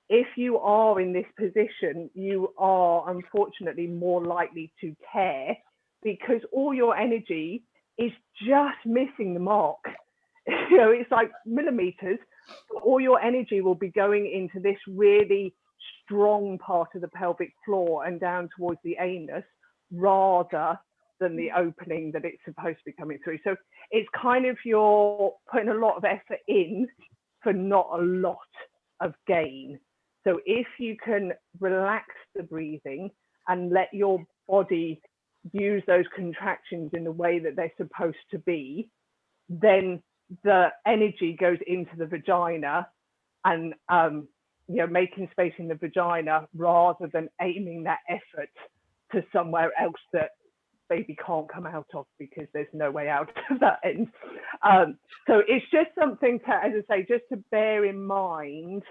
if you are in this position, you are unfortunately more likely to tear, because all your energy is just missing the mark. It's like millimeters. All your energy will be going into this really strong part of the pelvic floor and down towards the anus, rather than the opening that it's supposed to be coming through. So it's kind of, you're putting a lot of effort in for not a lot of gain. So if you can relax the breathing and let your body use those contractions in the way that they're supposed to be, then the energy goes into the vagina and making space in the vagina, rather than aiming that effort to somewhere else that baby can't come out of, because there's no way out of that end. So it's just something to, as I say, just to bear in mind,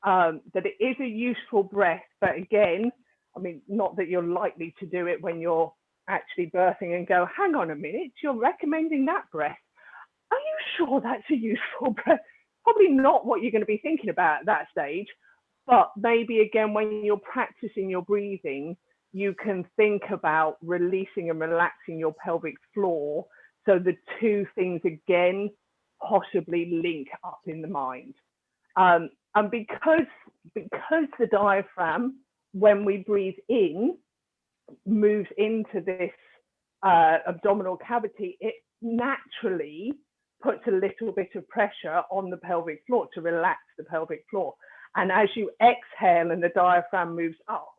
that it is a useful breath. But again, I mean, not that you're likely to do it when you're actually birthing and go, hang on a minute, you're recommending that breath. Are you sure that's a useful breath? Probably not what you're going to be thinking about at that stage. But maybe again, when you're practicing your breathing, you can think about releasing and relaxing your pelvic floor, so the two things again possibly link up in the mind. And because the diaphragm, when we breathe in, moves into this abdominal cavity, it naturally puts a little bit of pressure on the pelvic floor to relax the pelvic floor. And as you exhale and the diaphragm moves up,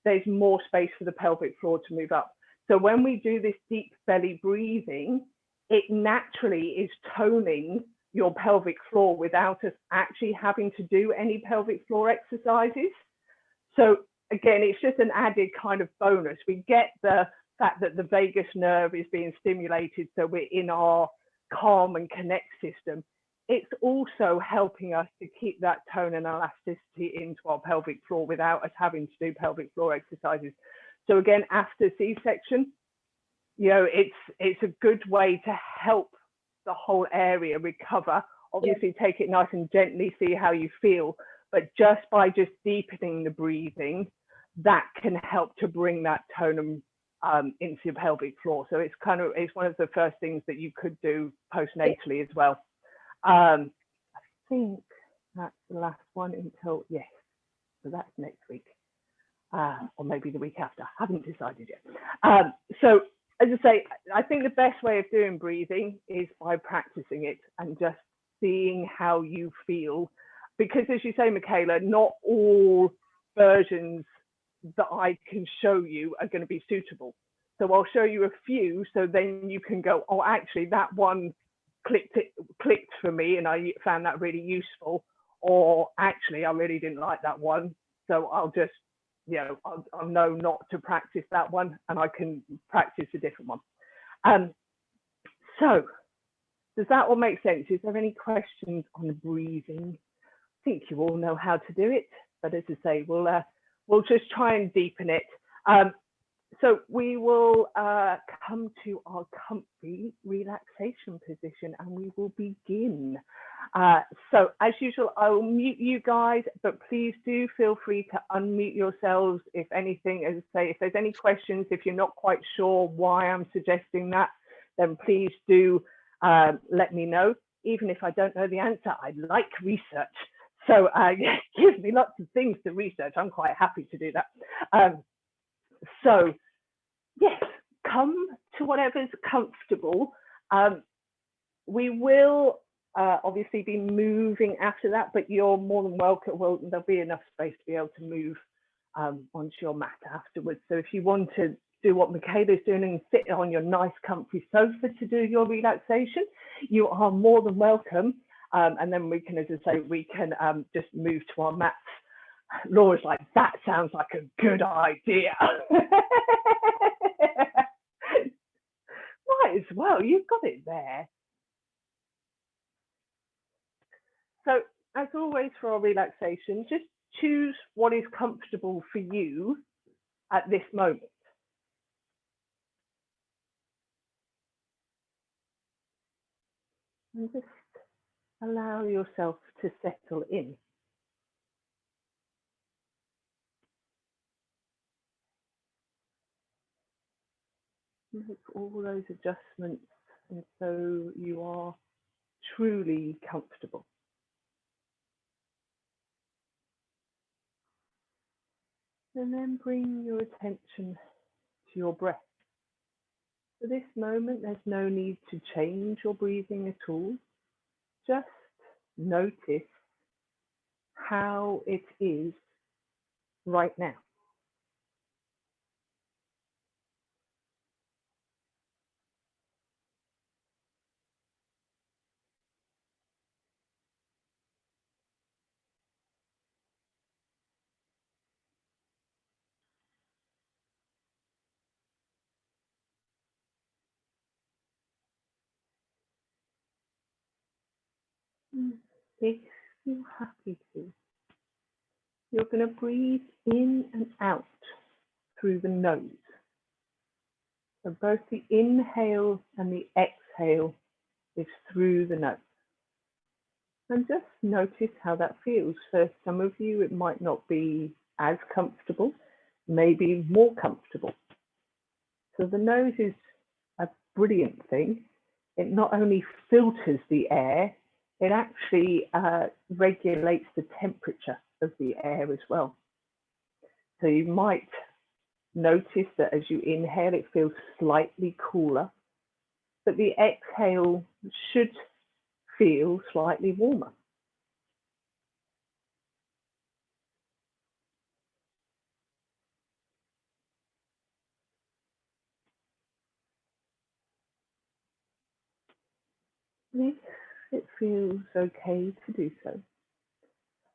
there's more space for the pelvic floor to move up. So when we do this deep belly breathing, it naturally is toning your pelvic floor without us actually having to do any pelvic floor exercises. So again, it's just an added kind of bonus. We get the fact that the vagus nerve is being stimulated, so we're in our calm and connect system. It's also helping us to keep that tone and elasticity into our pelvic floor without us having to do pelvic floor exercises. So again, after C-section, it's a good way to help the whole area recover. Obviously, take it nice and gently, see how you feel, but just by just deepening the breathing, that can help to bring that tone into your pelvic floor. So it's one of the first things that you could do postnatally as well. I think that's the last one until, yes, so that's next week, or maybe the week after. I haven't decided yet. So as I say, I think the best way of doing breathing is by practicing it and just seeing how you feel, because as you say, Michaela, not all versions that I can show you are going to be suitable. So I'll show you a few, so then you can go, oh, actually that one clicked for me and I found that really useful, or actually I really didn't like that one, so I'll just I'll know not to practice that one, and I can practice a different one. So does that all make sense? Is there any questions on the breathing? I think you all know how to do it, but as I say, we'll just try and deepen it. So we will come to our comfy relaxation position, and we will begin. So as usual, I will mute you guys, but please do feel free to unmute yourselves if anything, as I say, if there's any questions, if you're not quite sure why I'm suggesting that, then please do let me know. Even if I don't know the answer, I like research. So give me lots of things to research. I'm quite happy to do that. So yes, come to whatever's comfortable. We will obviously be moving after that, but you're more than welcome. Well, there'll be enough space to be able to move onto your mat afterwards. So if you want to do what Michaela's doing and sit on your nice comfy sofa to do your relaxation, you are more than welcome. And then we can, as I say, we can just move to our mats. Laura's like, that sounds like a good idea. Might as well, you've got it there. So as always for our relaxation, just choose what is comfortable for you at this moment. And just allow yourself to settle in. Make all those adjustments, and so you are truly comfortable. And then bring your attention to your breath. For this moment, there's no need to change your breathing at all. Just notice how it is right now. If you're happy to, you're going to breathe in and out through the nose. So both the inhale and the exhale is through the nose. And just notice how that feels. For some of you, it might not be as comfortable, maybe more comfortable. So the nose is a brilliant thing. It not only filters the air, it actually regulates the temperature of the air as well. So you might notice that as you inhale, it feels slightly cooler, but the exhale should feel slightly warmer. If it feels okay to do so,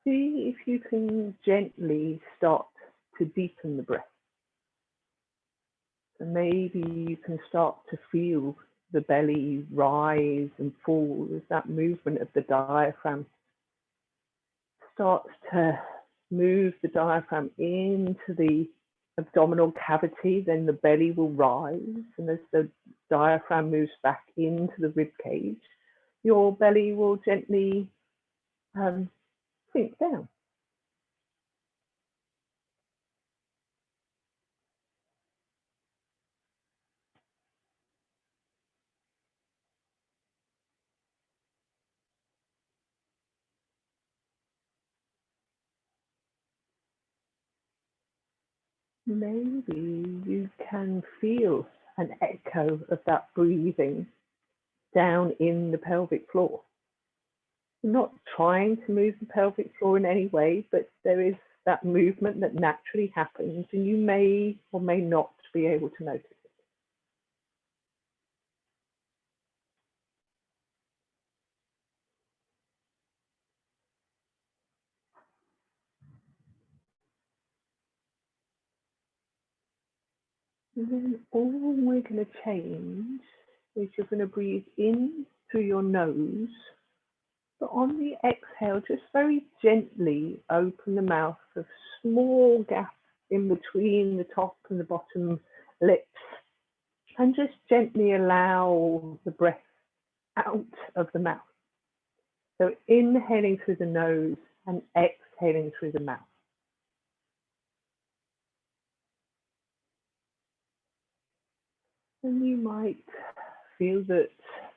see if you can gently start to deepen the breath. So maybe you can start to feel the belly rise and fall as that movement of the diaphragm starts to move the diaphragm into the abdominal cavity. Then the belly will rise, and as the diaphragm moves back into the rib cage, your belly will gently sink down. Maybe you can feel an echo of that breathing down in the pelvic floor. You're not trying to move the pelvic floor in any way, but there is that movement that naturally happens, and you may or may not be able to notice it. And then all we're going to change is you're going to breathe in through your nose, but on the exhale, just very gently open the mouth, a small gap in between the top and the bottom lips, and just gently allow the breath out of the mouth. So inhaling through the nose and exhaling through the mouth. And you might feel that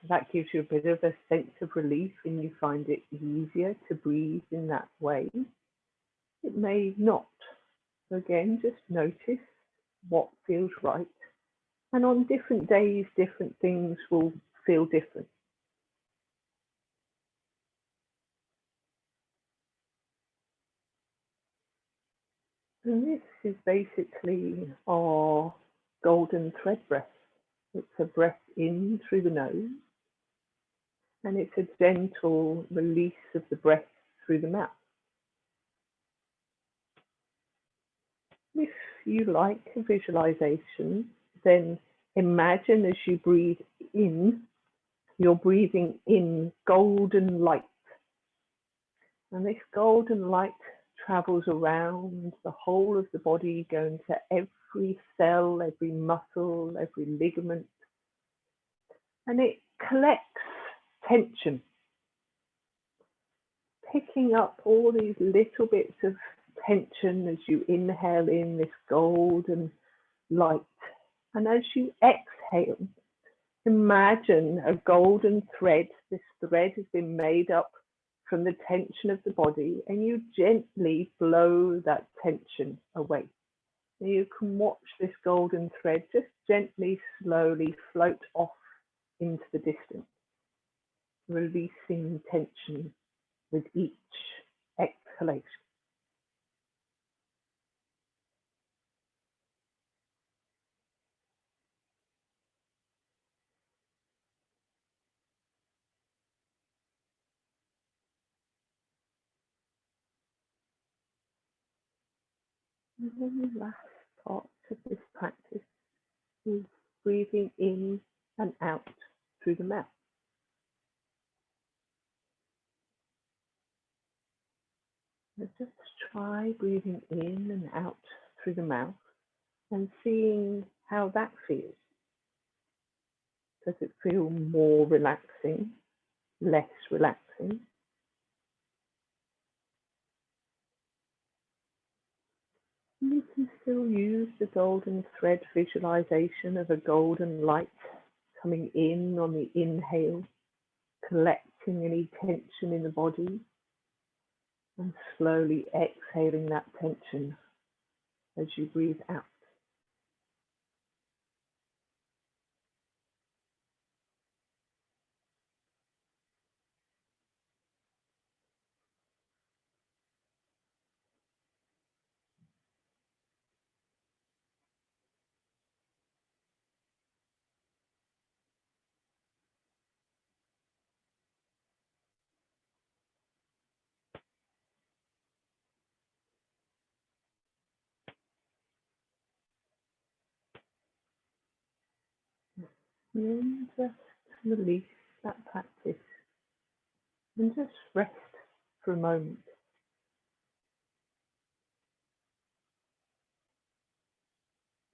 that gives you a bit of a sense of relief and you find it easier to breathe in that way. It may not. So again, just notice what feels right. And on different days, different things will feel different. And this is basically our golden thread breath. It's a breath in through the nose, and it's a gentle release of the breath through the mouth. If you like a visualization, then imagine as you breathe in, you're breathing in golden light. And this golden light travels around the whole of the body, going to every cell, every muscle, every ligament. And it collects tension, picking up all these little bits of tension as you inhale in this golden light. And as you exhale, imagine a golden thread. This thread has been made up from the tension of the body, and you gently blow that tension away. And you can watch this golden thread just gently, slowly float off into the distance, releasing tension with each exhalation. And then the last part of this practice is breathing in and out through the mouth. So just try breathing in and out through the mouth and seeing how that feels. Does it feel more relaxing, less relaxing? You can still use the golden thread visualization of a golden light coming in on the inhale, collecting any tension in the body, and slowly exhaling that tension as you breathe out. And just release that practice and just rest for a moment.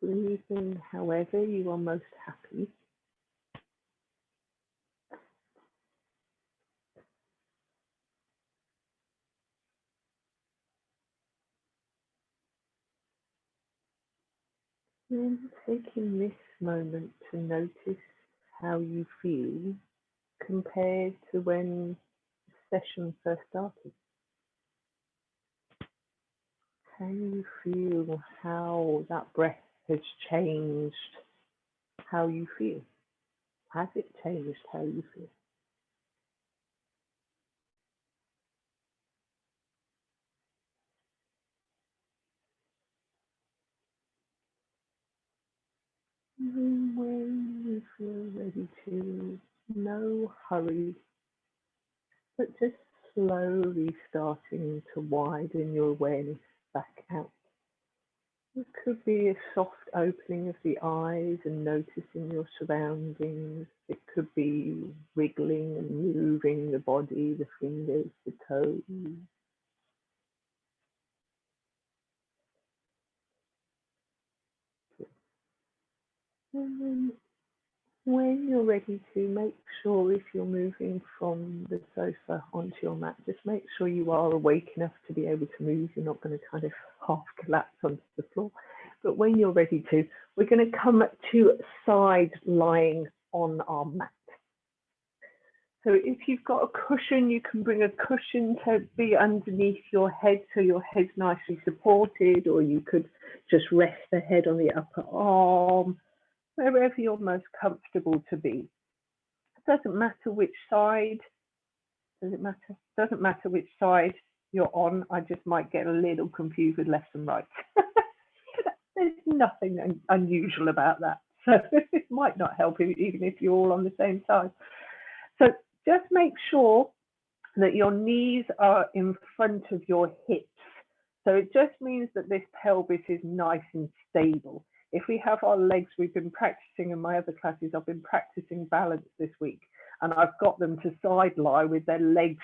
Breathing however you are most happy. And taking this moment to notice how you feel compared to when the session first started. Can you feel how that breath has changed how you feel? Has it changed how you feel? And when you feel ready to, no hurry, but just slowly starting to widen your awareness back out. It could be a soft opening of the eyes and noticing your surroundings. It could be wiggling and moving the body, the fingers, the toes. And then when you're ready to, make sure if you're moving from the sofa onto your mat, just make sure you are awake enough to be able to move. You're not going to kind of half collapse onto the floor. But when you're ready to, we're going to come to side lying on our mat. So if you've got a cushion, you can bring a cushion to be underneath your head so your head's nicely supported, or you could just rest the head on the upper arm, wherever you're most comfortable to be. It doesn't matter which side, does it matter? It doesn't matter which side you're on. I just might get a little confused with left and right. There's nothing unusual about that. So it might not help even if you're all on the same side. So just make sure that your knees are in front of your hips. So it just means that this pelvis is nice and stable. If we have our legs, we've been practicing in my other classes, I've been practicing balance this week, and I've got them to side lie with their legs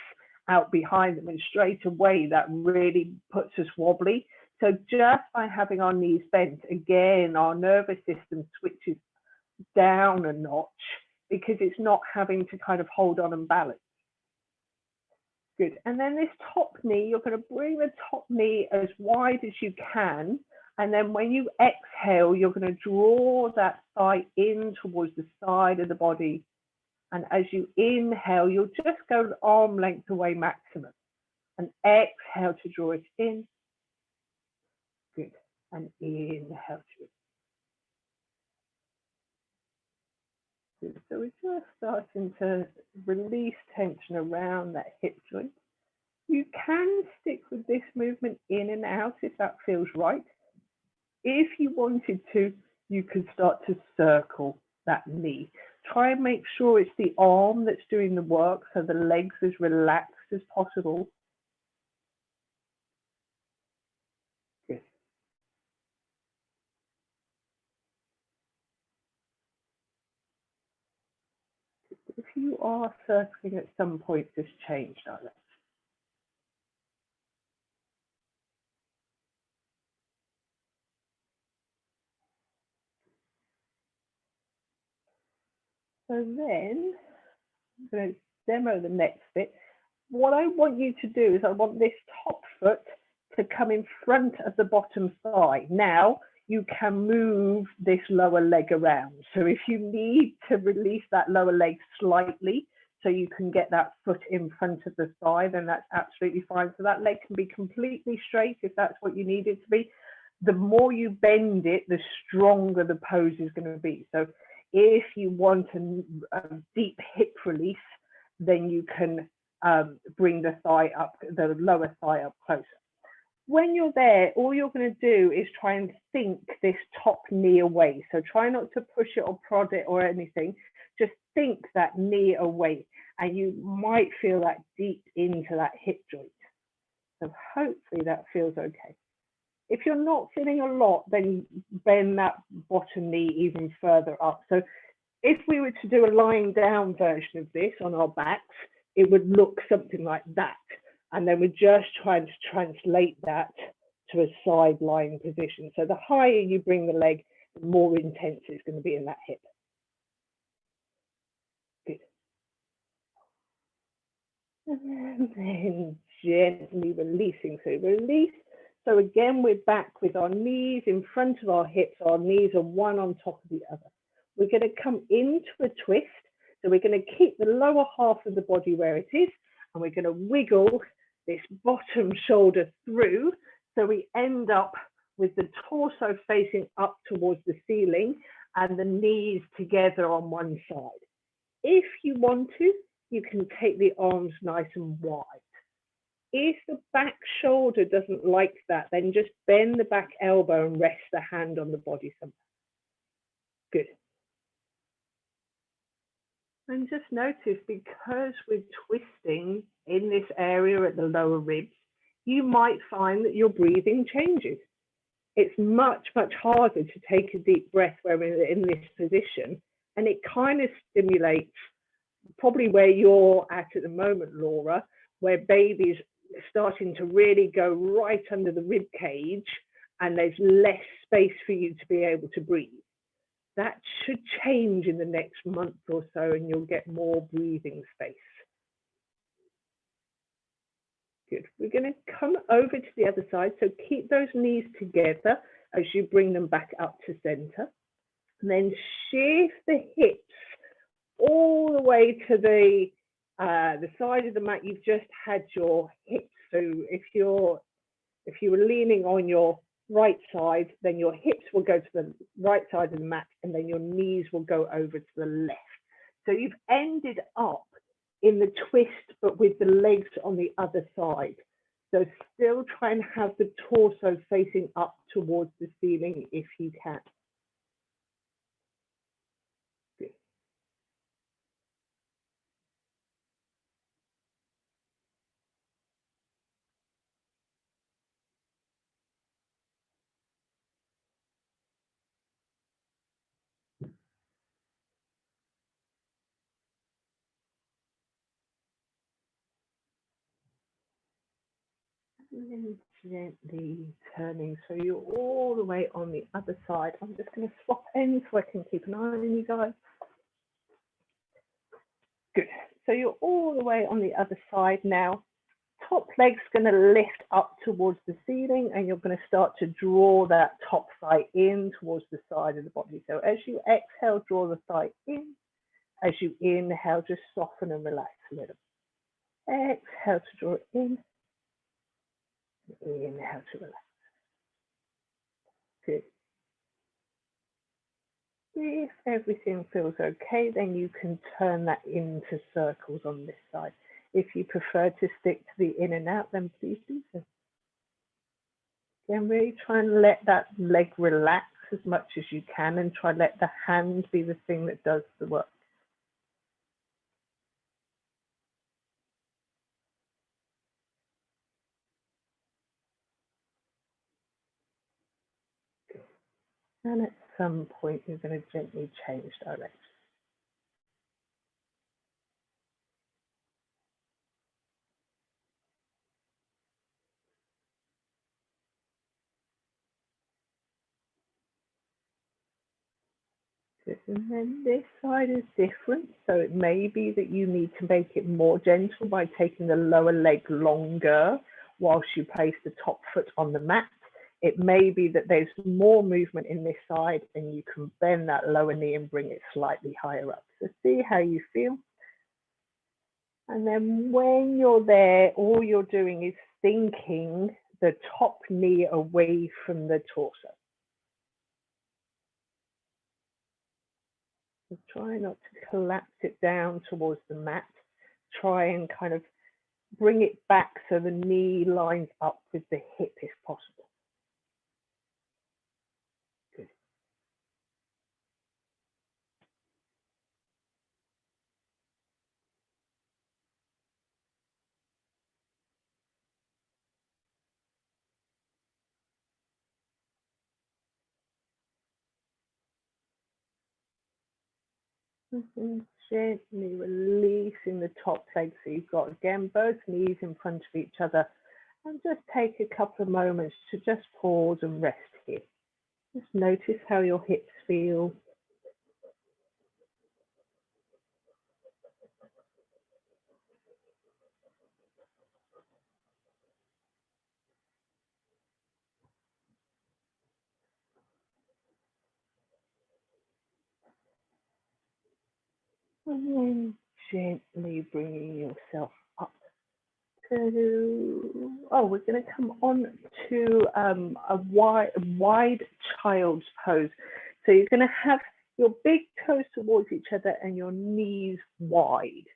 out behind them, and straight away that really puts us wobbly. So just by having our knees bent, again, our nervous system switches down a notch because it's not having to kind of hold on and balance. Good. And then this top knee, you're going to bring the top knee as wide as you can. And then when you exhale, you're going to draw that thigh in towards the side of the body. And as you inhale, you'll just go arm length away maximum. And exhale to draw it in. Good. And inhale to it. Good. So we're just starting to release tension around that hip joint. You can stick with this movement in and out if that feels right. If you wanted to, you could start to circle that knee. Try and make sure it's the arm that's doing the work, so the legs as relaxed as possible. Good. If you are circling at some point, just change direction. So then I'm going to demo the next bit. What I want you to do is I want this top foot to come in front of the bottom thigh. Now you can move this lower leg around. So if you need to release that lower leg slightly so you can get that foot in front of the thigh, then that's absolutely fine. So that leg can be completely straight if that's what you need it to be. The more you bend it, the stronger the pose is going to be. So if you want a deep hip release, then you can bring the thigh up, the lower thigh up closer. When you're there, all you're going to do is try and sink this top knee away. So try not to push it or prod it or anything. Just sink that knee away, and you might feel that deep into that hip joint. So hopefully that feels okay. If you're not feeling a lot, then bend that bottom knee even further up. So if we were to do a lying down version of this on our backs, it would look something like that. And then we're just trying to translate that to a side lying position. So the higher you bring the leg, the more intense it's going to be in that hip. Good. And then gently releasing. So release. So again, we're back with our knees in front of our hips. Our knees are one on top of the other. We're going to come into a twist. So we're going to keep the lower half of the body where it is, and we're going to wiggle this bottom shoulder through. So we end up with the torso facing up towards the ceiling and the knees together on one side. If you want to, you can take the arms nice and wide. If the back shoulder doesn't like that, then just bend the back elbow and rest the hand on the body somewhere. Good. And just notice, because we're twisting in this area at the lower ribs, you might find that your breathing changes. it's much, much harder to take a deep breath when we're in this position. And it kind of stimulates probably where you're at the moment, Laura, where baby's starting to really go right under the rib cage and there's less space for you to be able to breathe. That should change in the next month or so and you'll get more breathing space. Good. We're going to come over to the other side. So keep those knees together as you bring them back up to center. And then shift the hips all the way to the side of the mat you've just had your hips. So if you were leaning on your right side, then your hips will go to the right side of the mat and then your knees will go over to the left. So you've ended up in the twist, but with the legs on the other side. So still try and have the torso facing up towards the ceiling if you can. Good. And then gently turning, so you're all the way on the other side. I'm just going to swap ends so I can keep an eye on you guys. Good. So you're all the way on the other side now. Top leg's going to lift up towards the ceiling and you're going to start to draw that top thigh in towards the side of the body. So as you exhale, draw the thigh in. As you inhale, just soften and relax a little. Exhale to draw it in. Inhale to relax. Good. If everything feels okay, then you can turn that into circles on this side. If you prefer to stick to the in and out, then please do so. Then really try and let that leg relax as much as you can and try and let the hand be the thing that does the work. And at some point, you're going to gently change direction. And then this side is different, so it may be that you need to make it more gentle by taking the lower leg longer whilst you place the top foot on the mat. It may be that there's more movement in this side and you can bend that lower knee and bring it slightly higher up. So see how you feel. And then when you're there, all you're doing is sinking the top knee away from the torso. So try not to collapse it down towards the mat. Try and kind of bring it back so the knee lines up with the hip if possible. Good. Gently releasing the top leg, so you've got again both knees in front of each other, and just take a couple of moments to just pause and rest here. Just notice how your hips feel. And then gently bringing yourself up to, we're going to come on to a wide child's pose. So you're going to have your big toes towards each other and your knees wide.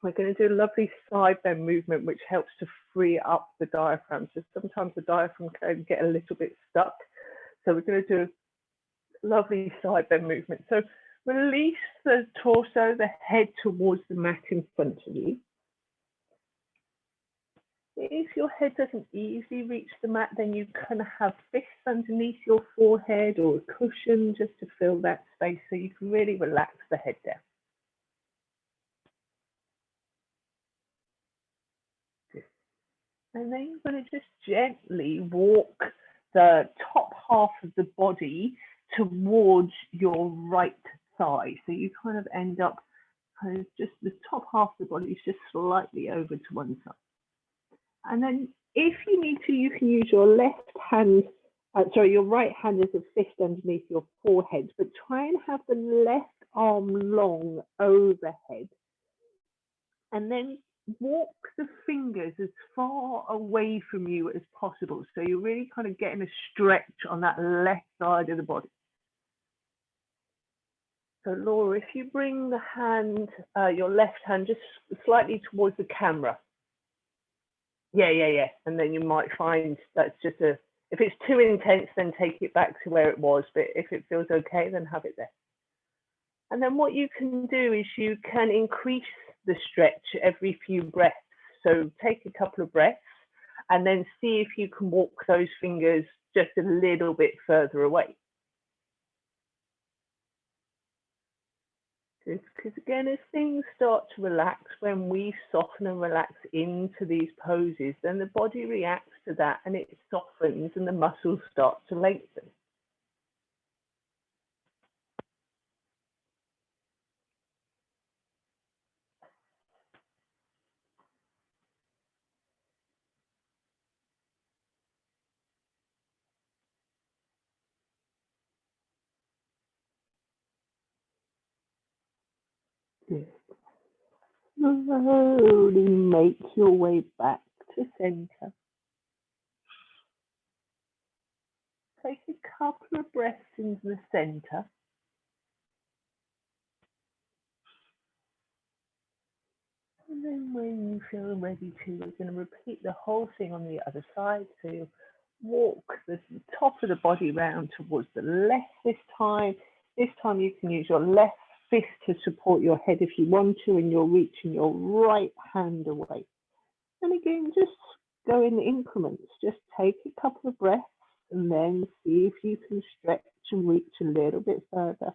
We're going to do a lovely side bend movement, which helps to free up the diaphragm. So sometimes the diaphragm can get a little bit stuck. So we're going to do a lovely side bend movement. So release the torso, the head towards the mat in front of you. If your head doesn't easily reach the mat, then you can have fists underneath your forehead or a cushion just to fill that space so you can really relax the head down. And then you're going to just gently walk the top half of the body towards your right thigh. So you kind of end up kind of just the top half of the body is just slightly over to one side. And then if you need to, you can use your left hand, your right hand as a fist underneath your forehead, but try and have the left arm long overhead. And then walk the fingers as far away from you as possible. So you're really kind of getting a stretch on that left side of the body. So Laura, if you bring the hand, your left hand just slightly towards the camera. Yeah. And then you might find that's just if it's too intense, then take it back to where it was. But if it feels okay, then have it there. And then what you can do is you can increase the stretch every few breaths. So take a couple of breaths and then see if you can walk those fingers just a little bit further away. Because again, as things start to relax, when we soften and relax into these poses, then the body reacts to that and it softens and the muscles start to lengthen. Good. Slowly make your way back to center. Take a couple of breaths into the center. And then when you feel ready to, we're going to repeat the whole thing on the other side. So you walk the top of the body round towards the left this time. This time you can use your left fist to support your head if you want to, and you're reaching your right hand away. And again, just go in increments. Just take a couple of breaths and then see if you can stretch and reach a little bit further.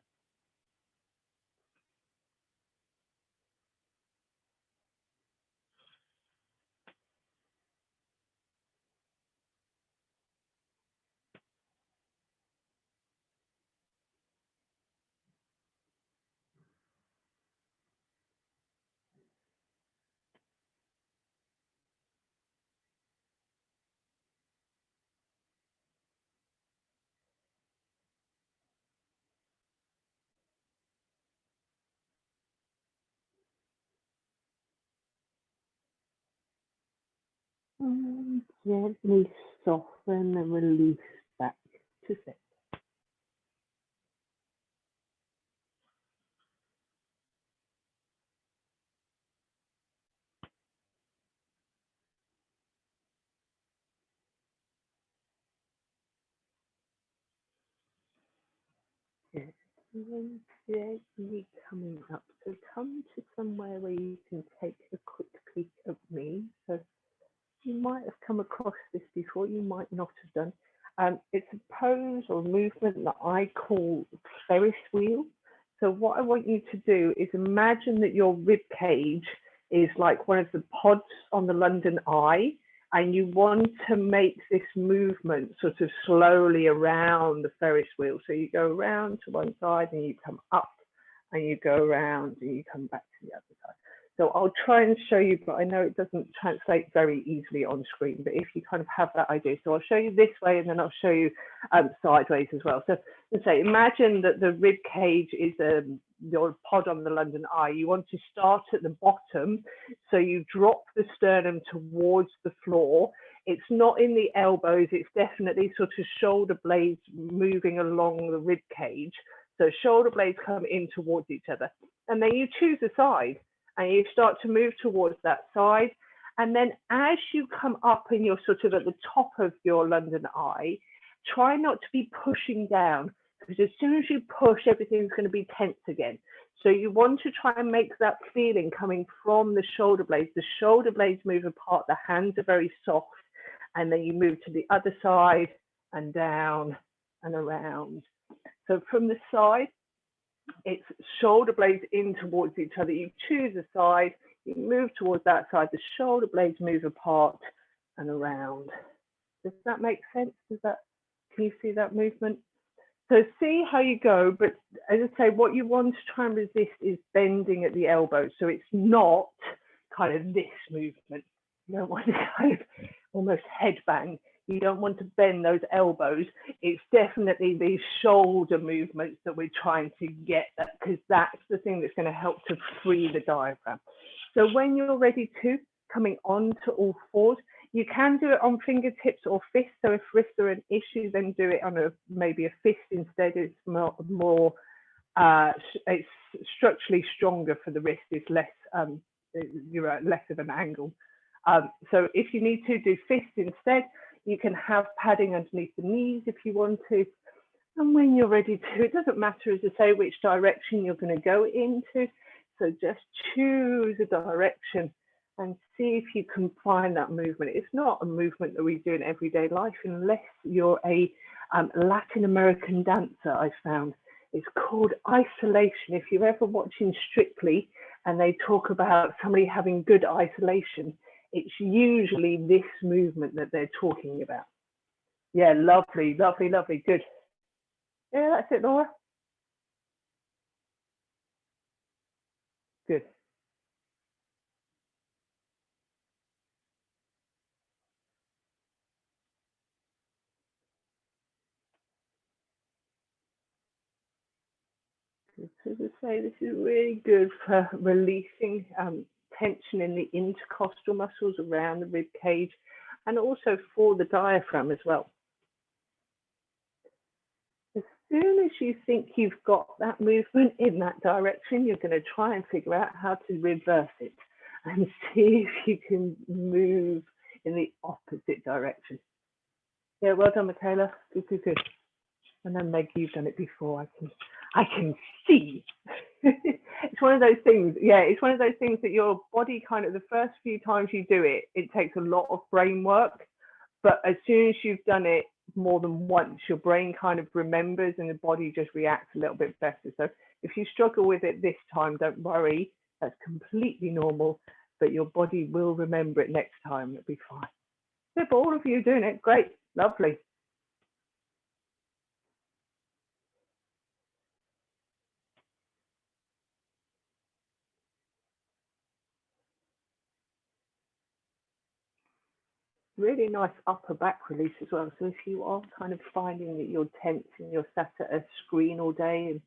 And gently soften and release back to center. Good. And then gently coming up. So come to somewhere where you can take a quick peek at me. So you might have come across this before, you might not have done. It's a pose or movement that I call Ferris wheel. So what I want you to do is imagine that your rib cage is like one of the pods on the London Eye, and you want to make this movement sort of slowly around the Ferris wheel. So you go around to one side and you come up, and you go around and you come back to the other side. So I'll try and show you, but I know it doesn't translate very easily on screen, but if you kind of have that idea. So I'll show you this way and then I'll show you sideways as well. So let's say, imagine that the rib cage is your pod on the London Eye. You want to start at the bottom. So you drop the sternum towards the floor. It's not in the elbows. It's definitely sort of shoulder blades moving along the rib cage. So shoulder blades come in towards each other. And then you choose a side. And you start to move towards that side. And then as you come up and you're sort of at the top of your London Eye, try not to be pushing down, because as soon as you push, everything's going to be tense again. So you want to try and make that feeling coming from the shoulder blades. The shoulder blades move apart, the hands are very soft, and then you move to the other side and down and around. So from the side, it's shoulder blades in towards each other. You choose a side, you move towards that side, the shoulder blades move apart and around. Does that make sense? Can you see that movement? So see how you go, but as I say, what you want to try and resist is bending at the elbow. So it's not kind of this movement. You don't want to kind of almost headbang. You don't want to bend those elbows. It's definitely these shoulder movements that we're trying to get at, because that's the thing that's going to help to free the diaphragm. So when you're ready to, coming on to all fours, you can do it on fingertips or fists. So if wrists are an issue, then do it on maybe a fist instead. It's more it's structurally stronger for the wrist. It's less you're at less of an angle. So if you need to do fists instead, you can have padding underneath the knees if you want to. And when you're ready to, it doesn't matter, as I say, which direction you're going to go into. So just choose a direction and see if you can find that movement. It's not a movement that we do in everyday life unless you're a Latin American dancer, I found. It's called isolation. If you're ever watching Strictly and they talk about somebody having good isolation, it's usually this movement that they're talking about. Yeah, lovely, lovely, lovely, good. Yeah, that's it, Laura. Good. So as I say, this is really good for releasing tension in the intercostal muscles around the rib cage, and also for the diaphragm as well. As soon as you think you've got that movement in that direction, you're going to try and figure out how to reverse it and see if you can move in the opposite direction. Yeah, well done, Michaela. Good, good, good. And then Meg, you've done it before. I can see. It's one of those things. Yeah, it's one of those things that your body kind of, the first few times you do it, it takes a lot of brain work. But as soon as you've done it more than once, your brain kind of remembers and the body just reacts a little bit better. So if you struggle with it this time, don't worry. That's completely normal. But your body will remember it next time. It'll be fine. Yeah, but all of you doing it, great, lovely. Really nice upper back release as well. So if you are kind of finding that you're tense and you're sat at a screen all day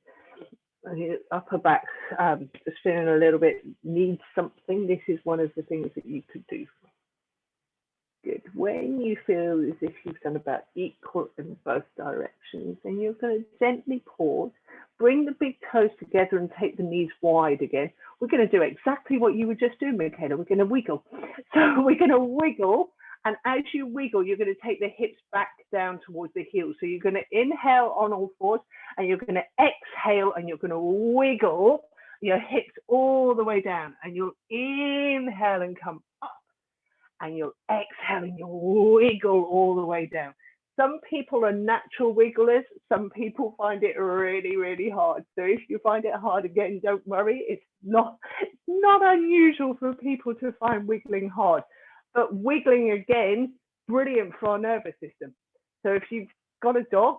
and your upper back's just feeling a little bit needs something, this is one of the things that you could do. Good. When you feel as if you've done about equal in both directions, then you're going to gently pause, bring the big toes together and take the knees wide again. We're going to do exactly what you were just doing, Michaela. We're going to wiggle. So we're going to wiggle. And as you wiggle, you're going to take the hips back down towards the heels. So you're going to inhale on all fours and you're going to exhale and you're going to wiggle your hips all the way down. And you'll inhale and come up. And you'll exhale and you'll wiggle all the way down. Some people are natural wigglers. Some people find it really, really hard. So if you find it hard again, don't worry. It's not unusual for people to find wiggling hard. But wiggling again, brilliant for our nervous system. So if you've got a dog,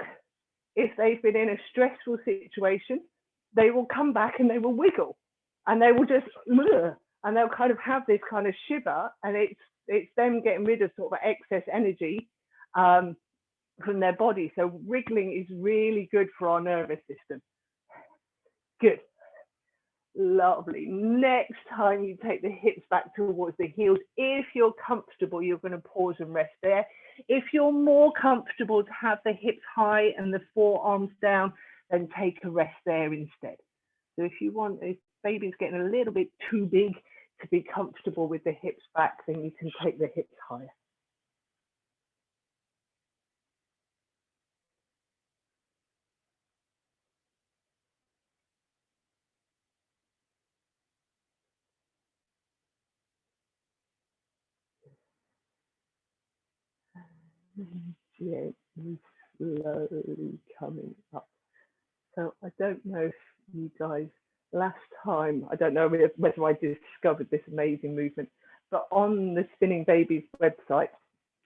if they've been in a stressful situation, they will come back and they will wiggle. And they will just, and they'll kind of have this kind of shiver, and it's them getting rid of sort of excess energy from their body. So wriggling is really good for our nervous system. Good. Lovely. Next time you take the hips back towards the heels, if you're comfortable, you're going to pause and rest there. If you're more comfortable to have the hips high and the forearms down, then take a rest there instead. So if you want, if baby's getting a little bit too big to be comfortable with the hips back, then you can take the hips higher. gently, slowly coming up. So I don't know if you guys, last time, I don't know whether I discovered this amazing movement, but on the Spinning Babies website,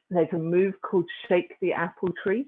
there's a move called Shake the Apple Tree,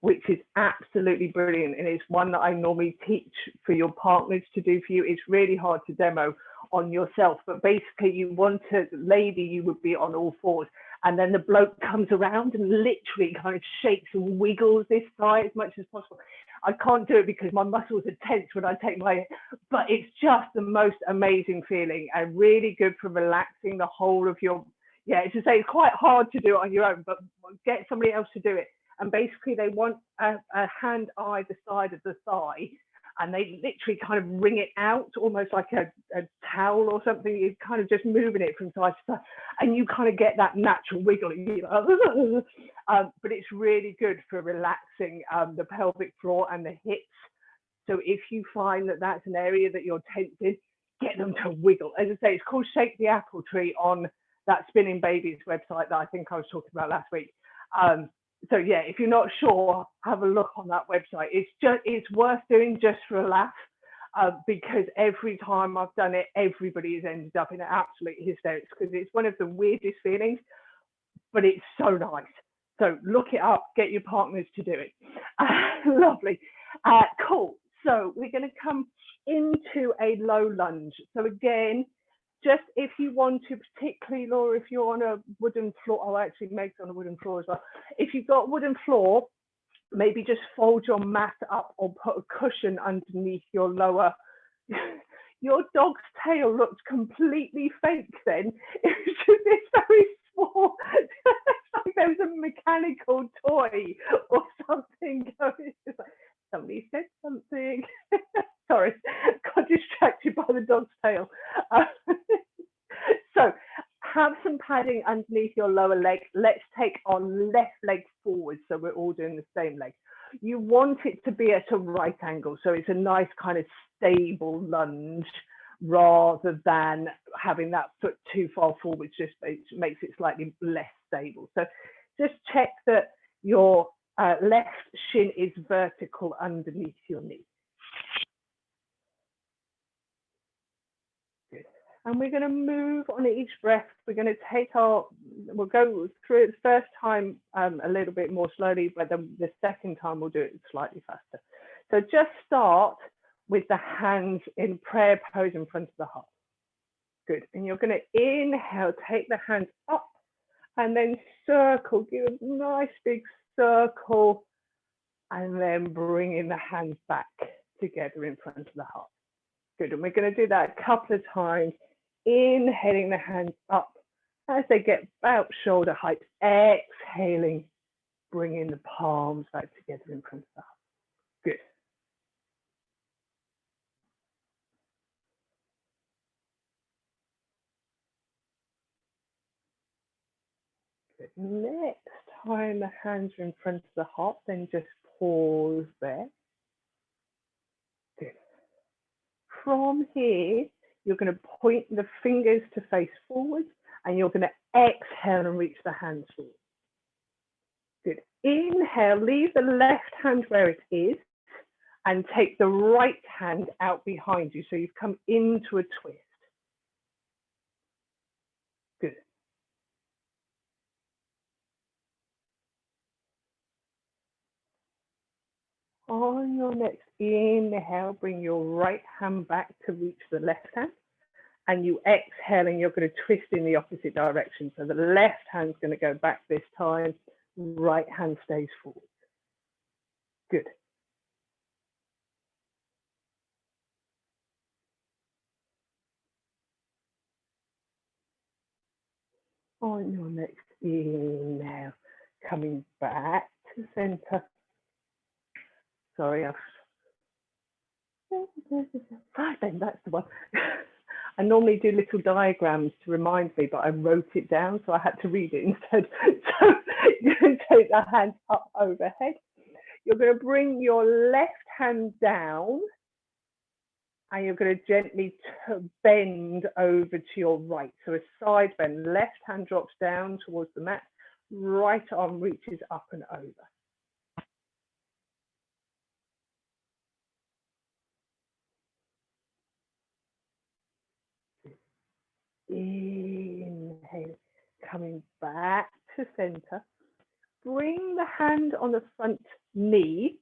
which is absolutely brilliant. And it's one that I normally teach for your partners to do for you. It's really hard to demo on yourself, but basically you want a lady, you would be on all fours, and then the bloke comes around and literally kind of shakes and wiggles this thigh as much as possible. I can't do it because my muscles are tense when I take my, but it's just the most amazing feeling and really good for relaxing the whole of your, yeah, it's to say it's quite hard to do it on your own, but get somebody else to do it. And basically they want a hand either side of the thigh, and they literally kind of wring it out almost like a towel or something. You're kind of just moving it from side to side, and you kind of get that natural wiggle. But it's really good for relaxing the pelvic floor and the hips. So if you find that that's an area that you're tense in, get them to wiggle. As I say, it's called Shake the Apple Tree on that Spinning Babies website that I think I was talking about last week. So yeah, if you're not sure, have a look on that website. It's worth doing just for a laugh, because every time I've done it, everybody has ended up in absolute hysterics because it's one of the weirdest feelings, but it's so nice. So look it up, get your partners to do it. Lovely. Cool. So we're going to come into a low lunge. So again, just if you want to, particularly Laura, if you're on a wooden floor, oh, actually Meg's on a wooden floor as well. If you've got wooden floor, maybe just fold your mat up or put a cushion underneath your lower. Your dog's tail looked completely fake then. It was just this very small, like there was a mechanical toy or something going. It's like, somebody said something. Sorry, got distracted by the dog's tail. So have some padding underneath your lower leg. Let's take our left leg forward, so we're all doing the same leg. You want it to be at a right angle, so it's a nice kind of stable lunge rather than having that foot too far forward. Just it makes it slightly less stable. So just check that your left shin is vertical underneath your knee. Good. And we're going to move on each breath. We're going to take we'll go through it the first time a little bit more slowly, but then the second time we'll do it slightly faster. So just start with the hands in prayer pose in front of the heart. Good. And you're going to inhale, take the hands up and then circle, give a nice big circle, and then bringing the hands back together in front of the heart. Good. And we're going to do that a couple of times, inhaling the hands up as they get about shoulder height, exhaling, bringing the palms back together in front of the heart. Good. Good. Next time the hands are in front of the heart, then just pause there. Good. From here, you're going to point the fingers to face forward, and you're going to exhale and reach the hands forward. Good. Inhale, leave the left hand where it is, and take the right hand out behind you. So you've come into a twist. Good. On your next inhale, bring your right hand back to reach the left hand. And you exhale and you're going to twist in the opposite direction. So the left hand's going to go back this time, right hand stays forward. Good. On your next inhale, coming back to center. Sorry, then that's the one. I normally do little diagrams to remind me, but I wrote it down, so I had to read it instead. So you're going to take the hand up overhead. You're going to bring your left hand down, and you're going to gently bend over to your right. So a side bend, left hand drops down towards the mat, right arm reaches up and over. Inhale, coming back to center. Bring the hand on the front knee,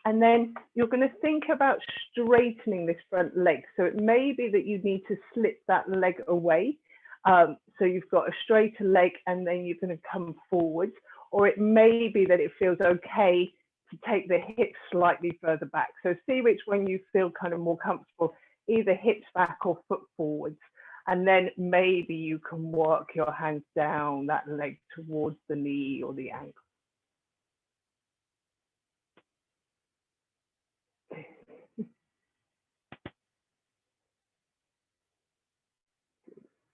and then you're going to think about straightening this front leg. So it may be that you need to slip that leg away. So you've got a straighter leg and then you're going to come forwards, or it may be that it feels okay to take the hips slightly further back. So see which one you feel kind of more comfortable, either hips back or foot forwards. And then maybe you can work your hands down that leg towards the knee or the ankle.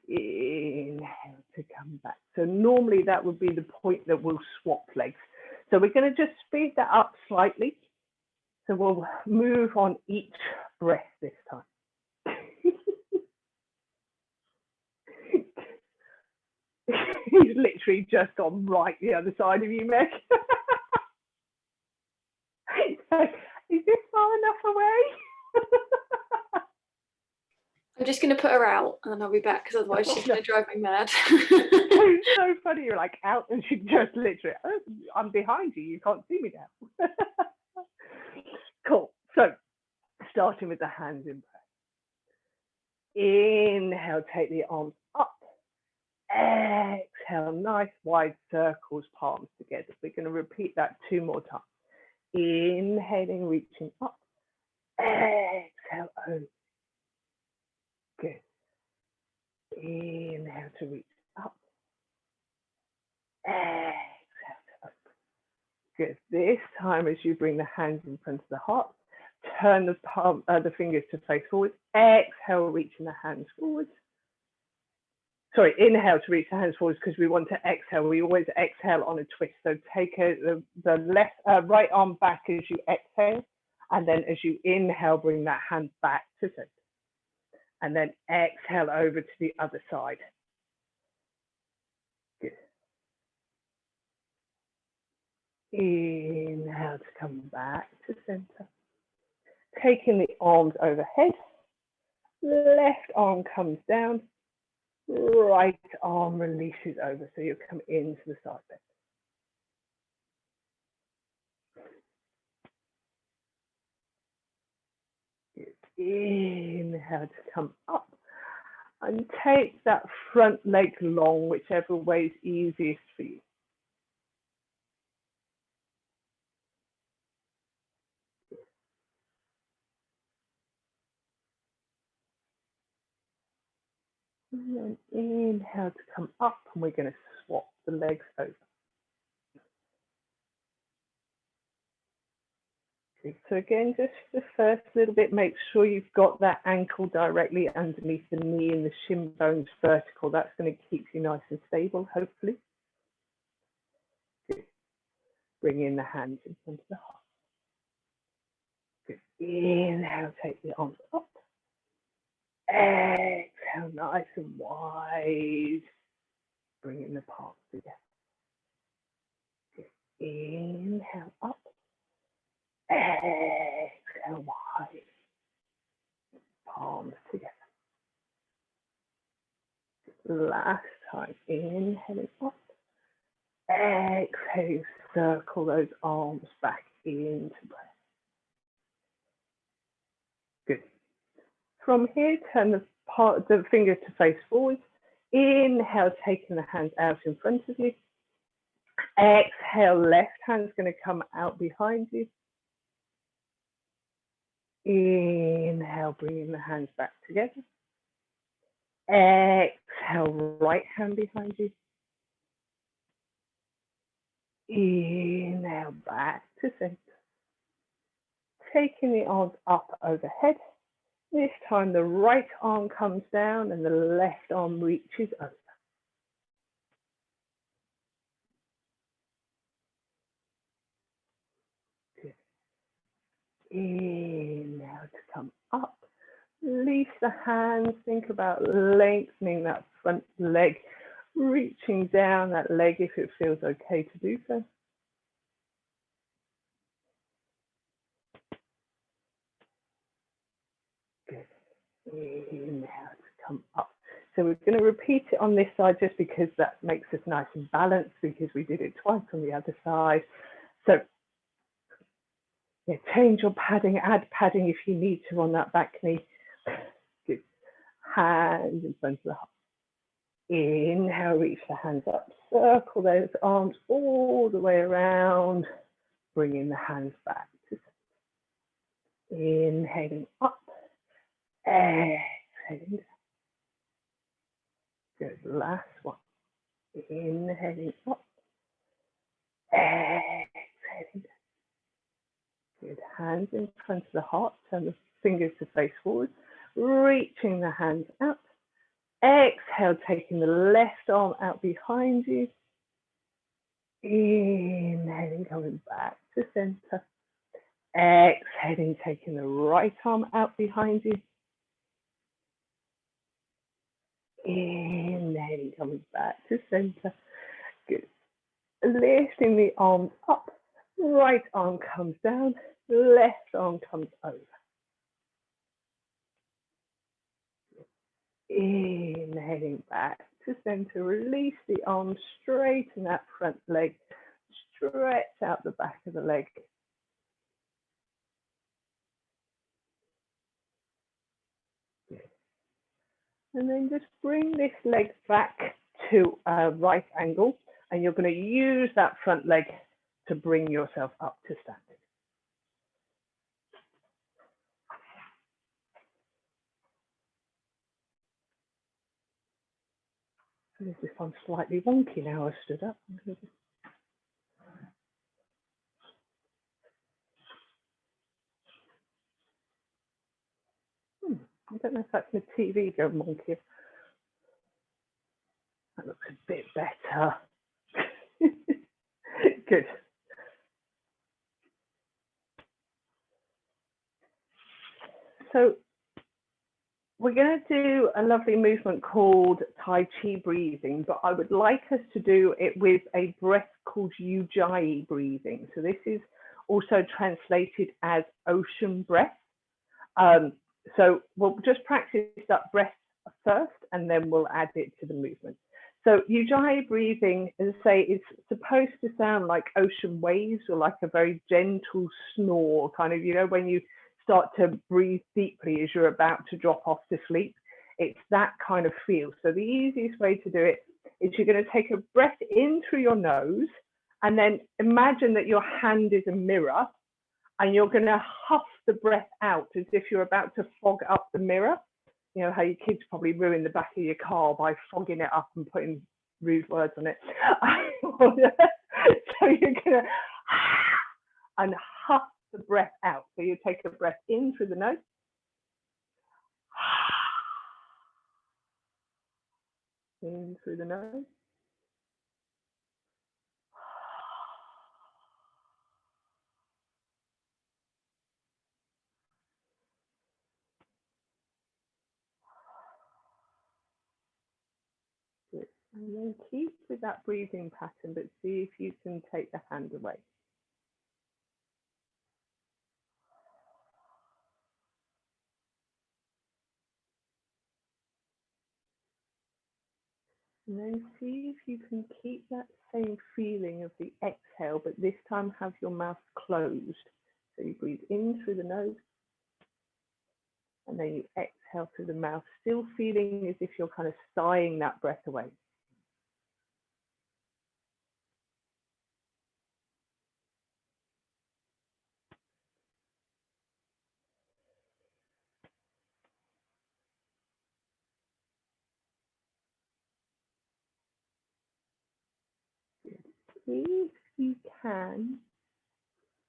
Inhale to come back. So normally that would be the point that we'll swap legs. So we're going to just speed that up slightly. So we'll move on each breath this time. He's literally just gone right the other side of you, Meg. Is this far enough away? I'm just going to put her out and then I'll be back because otherwise she's going to drive me mad. It's so funny. You're like out and she just literally, oh, I'm behind you. You can't see me now. Cool. So starting with the hands in breath. Inhale, take the arms up. Exhale, nice wide circles, palms together. We're going to repeat that 2 more times. Inhaling, reaching up. Exhale, over. Good. Inhale to reach up. Exhale to open. Good. This time, as you bring the hands in front of the heart, turn the fingers to face forward. Exhale, reaching the hands forward. Sorry, inhale to reach the hands forward because we want to exhale. We always exhale on a twist. So take the right arm back as you exhale, and then as you inhale, bring that hand back to center. And then exhale over to the other side. Good. Inhale to come back to center. Taking the arms overhead. Left arm comes down. Right arm releases over. So you'll come into the side bend. Inhale to come up and take that front leg long, whichever way is easiest for you. And then inhale to come up, and we're going to swap the legs over. So again, just the first little bit, make sure you've got that ankle directly underneath the knee and the shin bones vertical. That's going to keep you nice and stable, hopefully. Good. Bring in the hands in front of the heart. Good. Inhale, take the arms up. Exhale, nice and wide. Bring in the palms together. Good. Inhale, up. Exhale, wide. Palms together. Last time, inhaling up. Exhale, circle those arms back into breath. Good. From here, turn the fingers to face forward. Inhale, taking the hands out in front of you. Exhale, left hand's going to come out behind you. Inhale, bringing the hands back together. Exhale, right hand behind you. Inhale, back to center. Taking the arms up overhead. This time the right arm comes down and the left arm reaches over. Good. Inhale to come up. Release the hands. Think about lengthening that front leg. reaching down that leg if it feels okay to do so. Good. Inhale to come up. So we're going to repeat it on this side just because that makes us nice and balanced, because we did it twice on the other side. So yeah, change your padding, add padding if you need to on that back knee. Good. Hands in front of the heart. Inhale, reach the hands up, circle those arms all the way around, bringing the hands back. Inhaling up, exhaling down. Good, last one. Inhaling up, exhaling down. Good, hands in front of the heart, turn the fingers to face forward, reaching the hands out. Exhale, taking the left arm out behind you. Inhaling, coming back to center. Exhaling, taking the right arm out behind you. Inhaling, coming back to center. Good. Lifting the arms up. Right arm comes down. Left arm comes over. Inhaling back to center, release the arms, straighten that front leg, stretch out the back of the leg. And then just bring this leg back to a right angle, and you're going to use that front leg to bring yourself up to standing. As if I'm slightly wonky now, I stood up. I don't know if that's my TV going wonky. That looks a bit better. Good. So we're going to do a lovely movement called Tai Chi breathing, but I would like us to do it with a breath called Ujjayi breathing. So this is also translated as ocean breath. So we'll just practice that breath first, and then we'll add it to the movement. So Ujjayi breathing, as I say, is supposed to sound like ocean waves, or like a very gentle snore, kind of, you know, when you start to breathe deeply as you're about to drop off to sleep. It's that kind of feel. So the easiest way to do it is you're going to take a breath in through your nose, and then imagine that your hand is a mirror, and you're going to huff the breath out as if you're about to fog up the mirror. You know how your kids probably ruin the back of your car by fogging it up and putting rude words on it. So you're going to and huff the breath out. So you take a breath in through the nose. In through the nose. Good. And then keep with that breathing pattern, but see if you can take the hand away. And then see if you can keep that same feeling of the exhale, but this time have your mouth closed. So you breathe in through the nose, and then you exhale through the mouth, still feeling as if you're kind of sighing that breath away. If you can,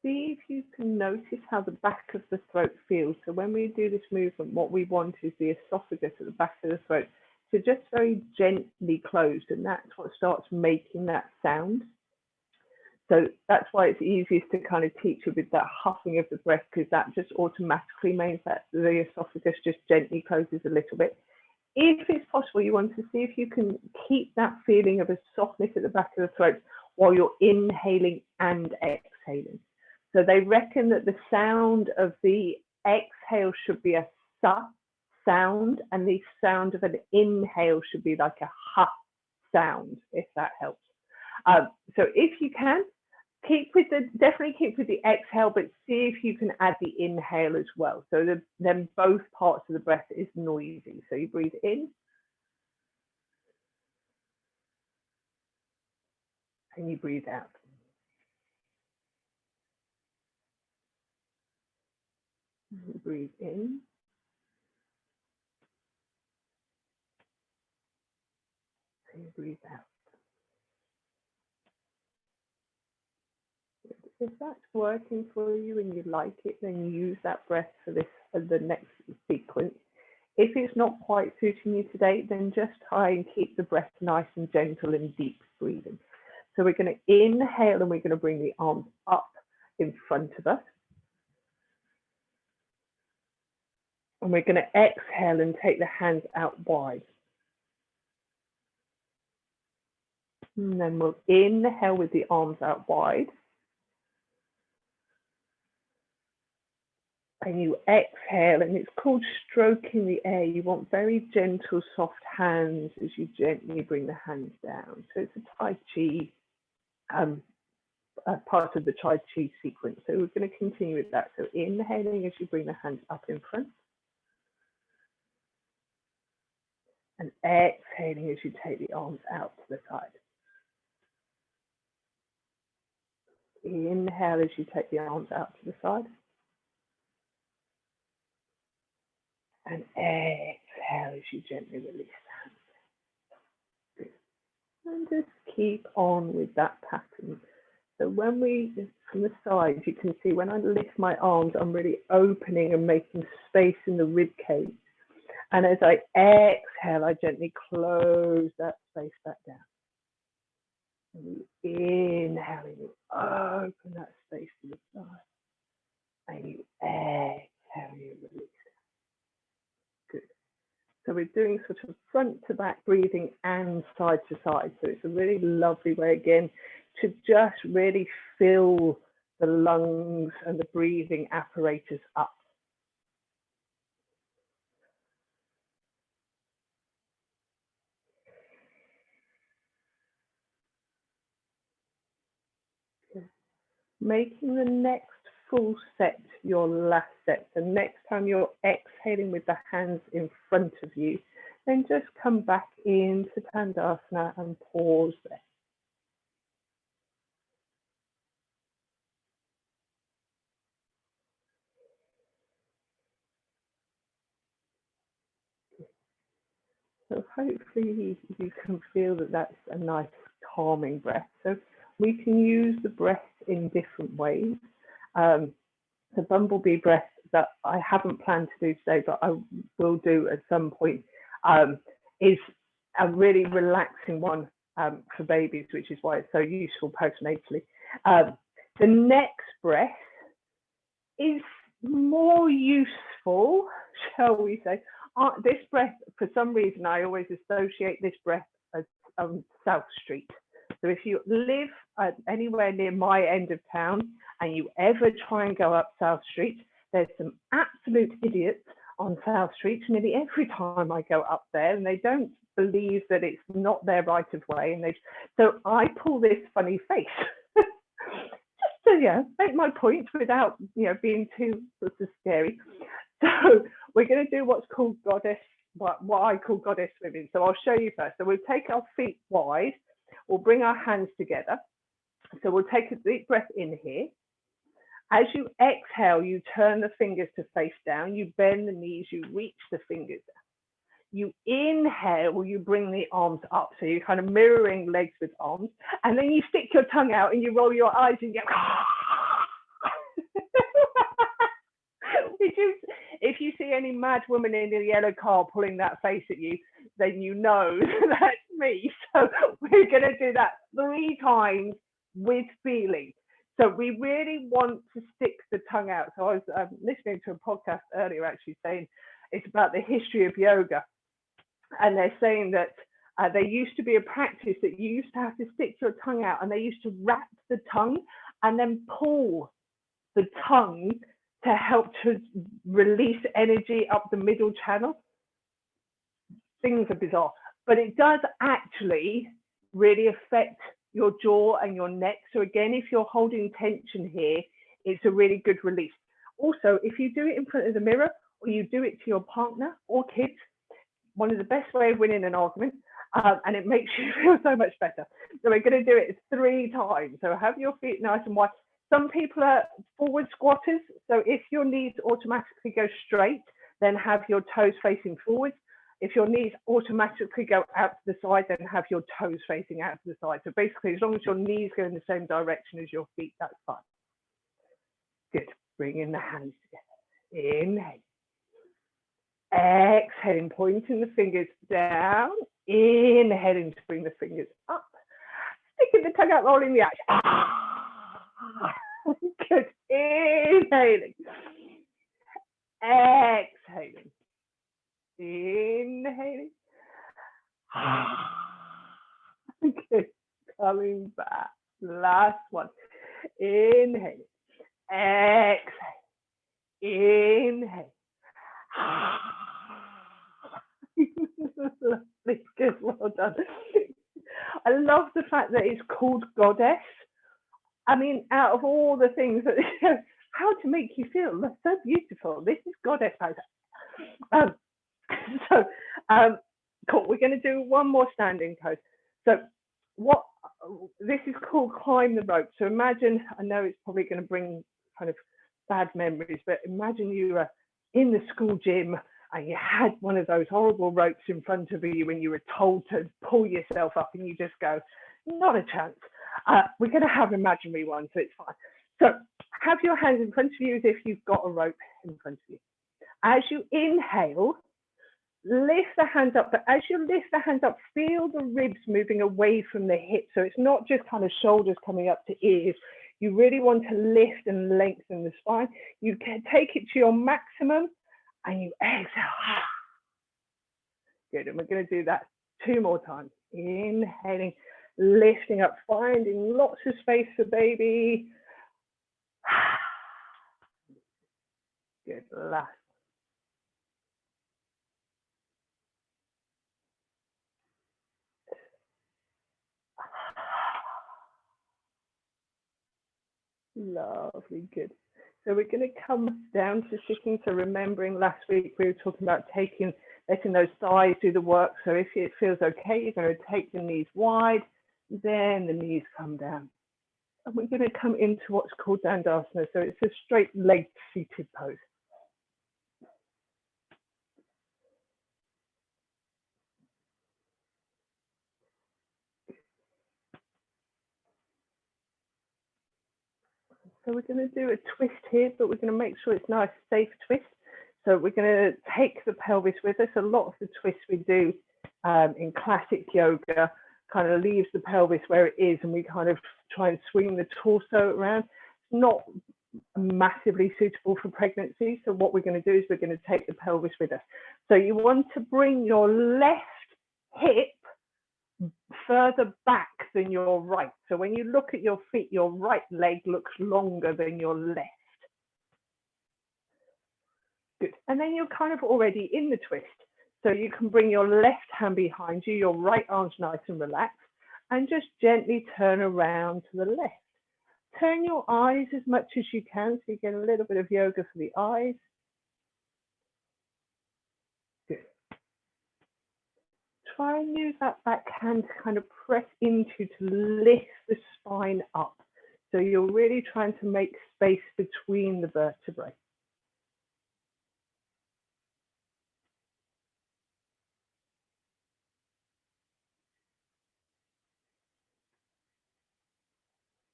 see if you can notice how the back of the throat feels. So when we do this movement, what we want is the esophagus at the back of the throat to just very gently closed, and that's what starts making that sound. So that's why it's easiest to kind of teach you with that huffing of the breath, because that just automatically means that the esophagus just gently closes a little bit. if it's possible, you want to see if you can keep that feeling of a softness at the back of the throat while you're inhaling and exhaling. So they reckon that the sound of the exhale should be a sa sound, and the sound of an inhale should be like a ha sound, if that helps. So if you can, definitely keep with the exhale, but see if you can add the inhale as well. So then both parts of the breath is noisy. So you breathe in and you breathe out. You breathe in and you breathe out. If that's working for you and you like it, then use that breath for the next sequence. If it's not quite suiting you today, then just try and keep the breath nice and gentle and deep breathing. So we're going to inhale and we're going to bring the arms up in front of us. And we're going to exhale and take the hands out wide. And then we'll inhale with the arms out wide. And you exhale, and it's called stroking the air. You want very gentle, soft hands as you gently bring the hands down. So it's a Tai Chi, part of the Tai Chi sequence. So we're going to continue with that. So inhaling as you bring the hands up in front. And exhaling as you take the arms out to the side. Inhale as you take the arms out to the side. And exhale as you gently release the hands. And just keep on with that pattern. So when from the side, you can see when I lift my arms, I'm really opening and making space in the rib cage. And as I exhale, I gently close that space back down. And you inhale, and you open that space to the side. And you exhale, you release. Good. So we're doing sort of front to back breathing and side to side. So it's a really lovely way, again, to just really fill the lungs and the breathing apparatus up. Making the next full set your last set. So next time you're exhaling with the hands in front of you, then just come back into Tandasana and pause there. So hopefully you can feel that that's a nice calming breath. So we can use the breath in different ways. The bumblebee breath that I haven't planned to do today, but I will do at some point, is a really relaxing one for babies, which is why it's so useful postnatally. The next breath is more useful, shall we say. This breath, for some reason, I always associate this breath as South Street. So if you live anywhere near my end of town and you ever try and go up South Street, there's some absolute idiots on South Street nearly every time I go up there, and they don't believe that it's not their right of way. And so I pull this funny face just to make my point without being too sort of scary. So we're going to do what's called goddess, what I call goddess swimming. So I'll show you first. So we'll take our feet wide. We'll bring our hands together. So we'll take a deep breath in here. As you exhale, you turn the fingers to face down. You bend the knees. You reach the fingers down. You inhale, you bring the arms up. So you're kind of mirroring legs with arms. And then you stick your tongue out and you roll your eyes and you go. If you see any mad woman in a yellow car pulling that face at you, then you know that's me. So we're going to do that 3 times with feeling. So we really want to stick the tongue out. So I was listening to a podcast earlier actually saying it's about the history of yoga. And they're saying that there used to be a practice that you used to have to stick your tongue out, and they used to wrap the tongue and then pull the tongue to help to release energy up the middle channel. Things are bizarre, but it does actually really affect your jaw and your neck. So again, if you're holding tension here, it's a really good release. Also, if you do it in front of the mirror, or you do it to your partner or kids, one of the best ways of winning an argument, and it makes you feel so much better. So we're going to do it 3 times. So have your feet nice and wide. Some people are forward squatters. So if your knees automatically go straight, then have your toes facing forward. If your knees automatically go out to the side, then have your toes facing out to the side. So basically, as long as your knees go in the same direction as your feet, that's fine. Good. Bring in the hands together. Inhale. Exhaling, pointing the fingers down. Inhaling to bring the fingers up. Sticking the tongue out, rolling the eyes. Good. Inhaling. Exhaling. Inhaling. Good. Coming back. Last one. Inhaling. Exhale. Inhale. Lovely. Good. Well done. I love the fact that it's called Goddess. I mean, out of all the things that how to make you feel, that's so beautiful. This is Goddess pose. Cool. We're going to do one more standing pose. So what this is called climb the rope. So imagine, I know it's probably going to bring kind of bad memories, but imagine you were in the school gym and you had one of those horrible ropes in front of you when you were told to pull yourself up and you just go, not a chance. We're going to have imaginary ones, so it's fine. So have your hands in front of you as if you've got a rope in front of you. As you inhale, lift the hands up, but as you lift the hands up, feel the ribs moving away from the hips. So it's not just kind of shoulders coming up to ears. You really want to lift and lengthen the spine. You can take it to your maximum and you exhale. Good, and we're going to do that 2 more times. Inhaling, lifting up, finding lots of space for baby. Good, last. Lovely, good. So we're going to come down to sitting. So remembering last week we were talking about letting those thighs do the work. So if it feels okay, you're going to take the knees wide, then the knees come down. And we're going to come into what's called Dandasana. So it's a straight leg seated pose. So we're going to do a twist here, but we're going to make sure it's a nice, safe twist. So we're going to take the pelvis with us. A lot of the twists we do in classic yoga kind of leaves the pelvis where it is, and we kind of try and swing the torso around. Not massively suitable for pregnancy. So what we're going to do is we're going to take the pelvis with us. So you want to bring your left hip further back than your right. So when you look at your feet, your right leg looks longer than your left. Good. And then you're kind of already in the twist. So you can bring your left hand behind you, your right arm's nice and relaxed, and just gently turn around to the left. Turn your eyes as much as you can so you get a little bit of yoga for the eyes. Good. Try and use that back hand to kind of press into to lift the spine up. So you're really trying to make space between the vertebrae.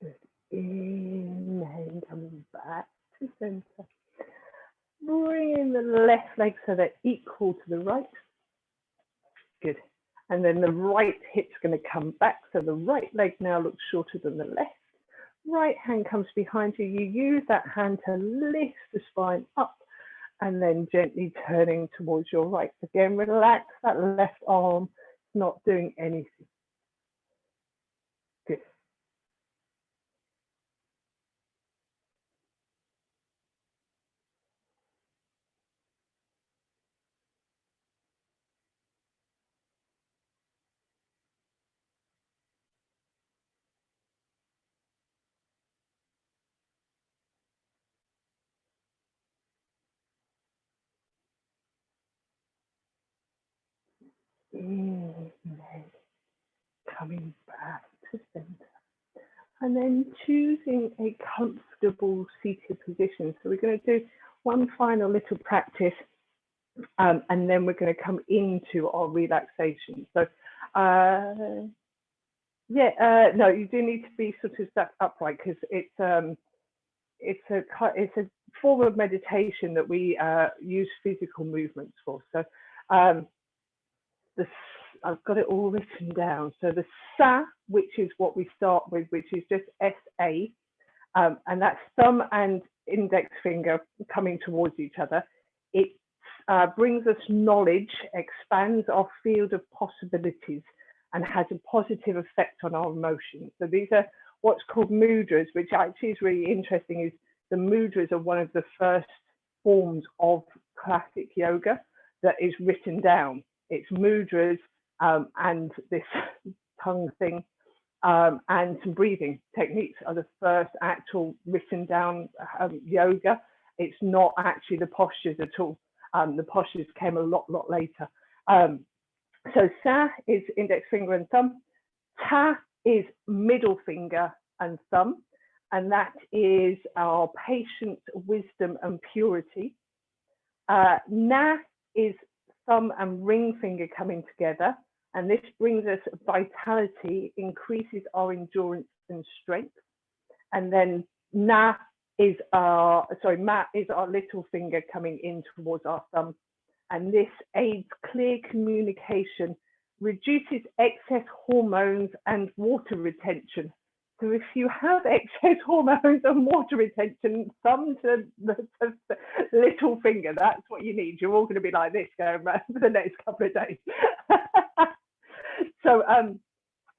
Good. Inhaling, coming back to center. Bringing the left leg so they're equal to the right. Good. And then the right hip's going to come back. So the right leg now looks shorter than the left. Right hand comes behind you. You use that hand to lift the spine up and then gently turning towards your right. Again, relax that left arm, it's not doing anything. Good. And then coming back to center. And then choosing a comfortable seated position. So we're going to do one final little practice, and then we're going to come into our relaxation. So, no, you do need to be sort of sat upright, because it's a form of meditation that we use physical movements for. So, I've got it all written down. So the sa, which is what we start with, which is just SA, and that's thumb and index finger coming towards each other. It brings us knowledge, expands our field of possibilities, and has a positive effect on our emotions. So these are what's called mudras, which actually is really interesting. Is the mudras are one of the first forms of classic yoga that is written down. It's mudras and this tongue thing and some breathing techniques are the first actual written down yoga. It's not actually the postures at all. The postures came a lot later. So sa is index finger and thumb. Ta is middle finger and thumb. And that is our patience, wisdom, and purity. Na is thumb and ring finger coming together, and this brings us vitality, increases our endurance and strength. And then ma is our little finger coming in towards our thumb, and this aids clear communication, reduces excess hormones and water retention. So if you have excess hormones and water retention, thumb to the little finger, that's what you need. You're all going to be like this going around for the next couple of days. So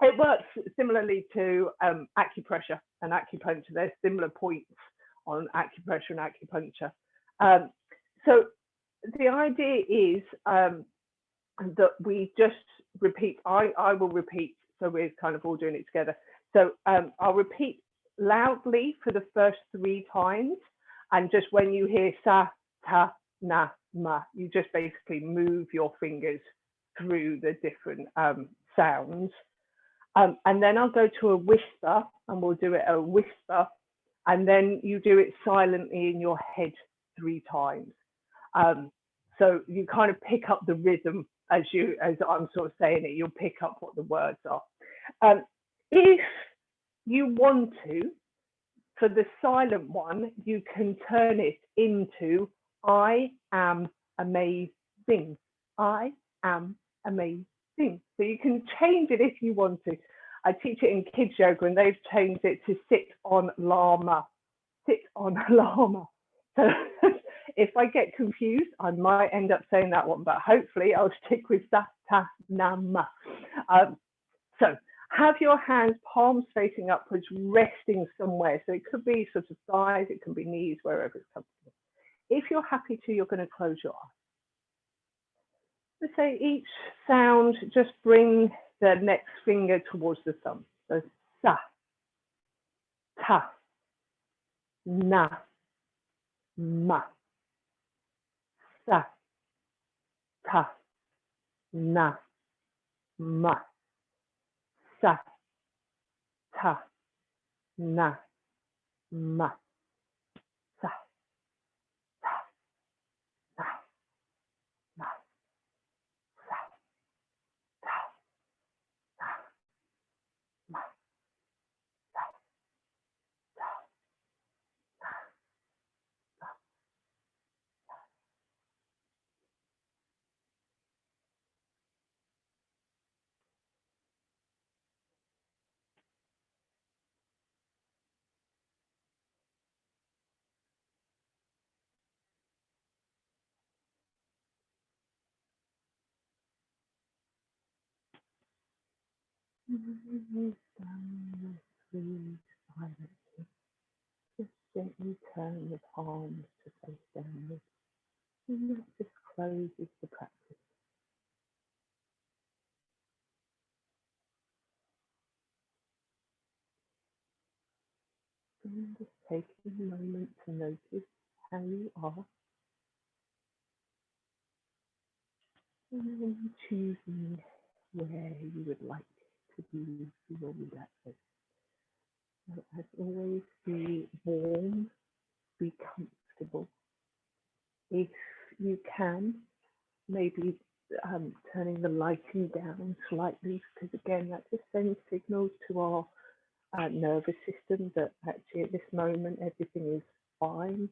it works similarly to acupressure and acupuncture. There's similar points on acupressure and acupuncture. So the idea is that we just repeat. I will repeat, so we're kind of all doing it together. So I'll repeat loudly for the first 3 times, and just when you hear sa, ta, na, ma, you just basically move your fingers through the different sounds. And then I'll go to a whisper, and we'll do it a whisper, and then you do it silently in your head 3 times. So you kind of pick up the rhythm as I'm sort of saying it. You'll pick up what the words are. If you want to, for the silent one, you can turn it into I am amazing. I am amazing. So you can change it if you want to. I teach it in kids yoga, and they've changed it to sit on llama. Sit on llama. So if I get confused, I might end up saying that one, but hopefully I'll stick with sa, ta, na, ma. So have your hands palms facing upwards, resting somewhere. So it could be sort of thighs, it can be knees, wherever it's comfortable. If you're happy to, you're going to close your eyes. Let's say each sound, just bring the next finger towards the thumb. So sa, ta, na, ma. Sa, ta, na, ma. Sa, ta, na, ma. Sa, ta, na, ma. Sa, ta, na, ma. Sa, ta, na, ma. Down through silently. Just gently turn the palms to face downwards. And that just closes the practice. And just taking a moment to notice how you are. And then choosing where you would like to be for your relaxation. So as always, be warm, be comfortable. If you can, maybe turning the lighting down slightly, because again, that just sends signals to our nervous system that actually at this moment everything is fine.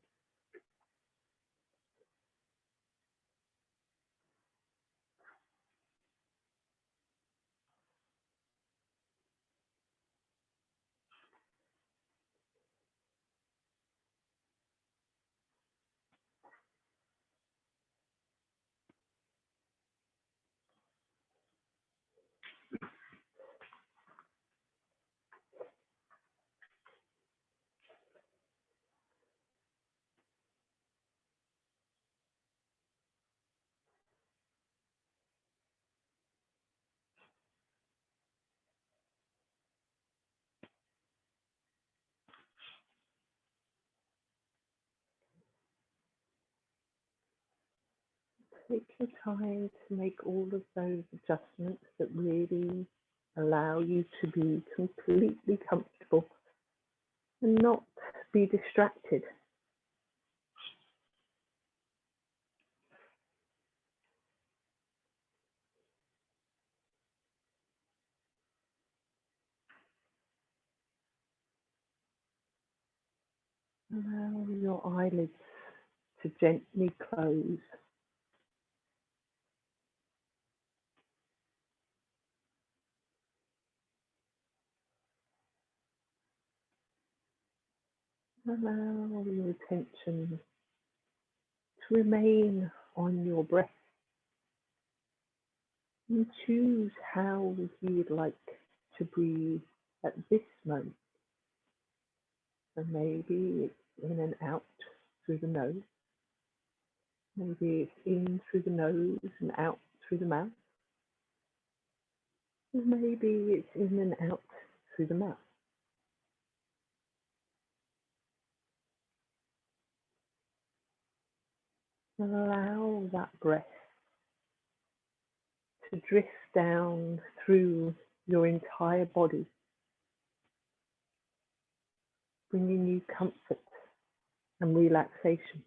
Take your time to make all of those adjustments that really allow you to be completely comfortable and not be distracted. Allow your eyelids to gently close. Allow your attention to remain on your breath and choose how you would like to breathe at this moment. And maybe it's in and out through the nose. Maybe it's in through the nose and out through the mouth. Or maybe it's in and out through the mouth. And allow that breath to drift down through your entire body, bringing you comfort and relaxation.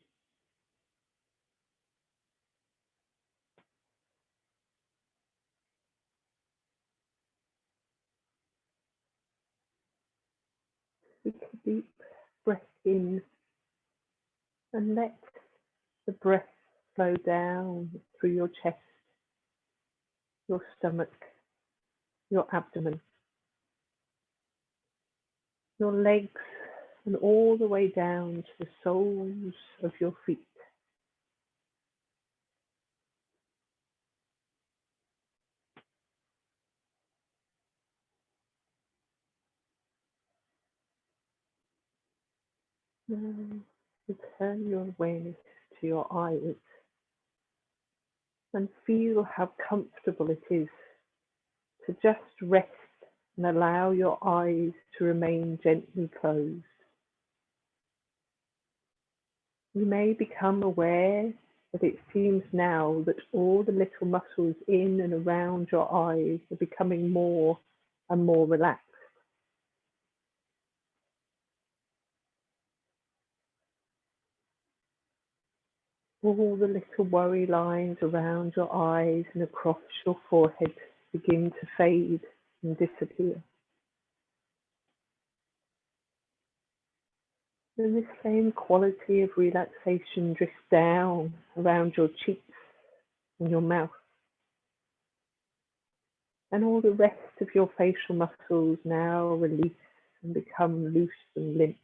Take a deep breath in and let the breath flow down through your chest, your stomach, your abdomen, your legs, and all the way down to the soles of your feet. Now, return your awareness to your eyes and feel how comfortable it is to just rest and allow your eyes to remain gently closed. You may become aware that it seems now that all the little muscles in and around your eyes are becoming more and more relaxed. All the little worry lines around your eyes and across your forehead begin to fade and disappear. And this same quality of relaxation drifts down around your cheeks and your mouth. And all the rest of your facial muscles now release and become loose and limp.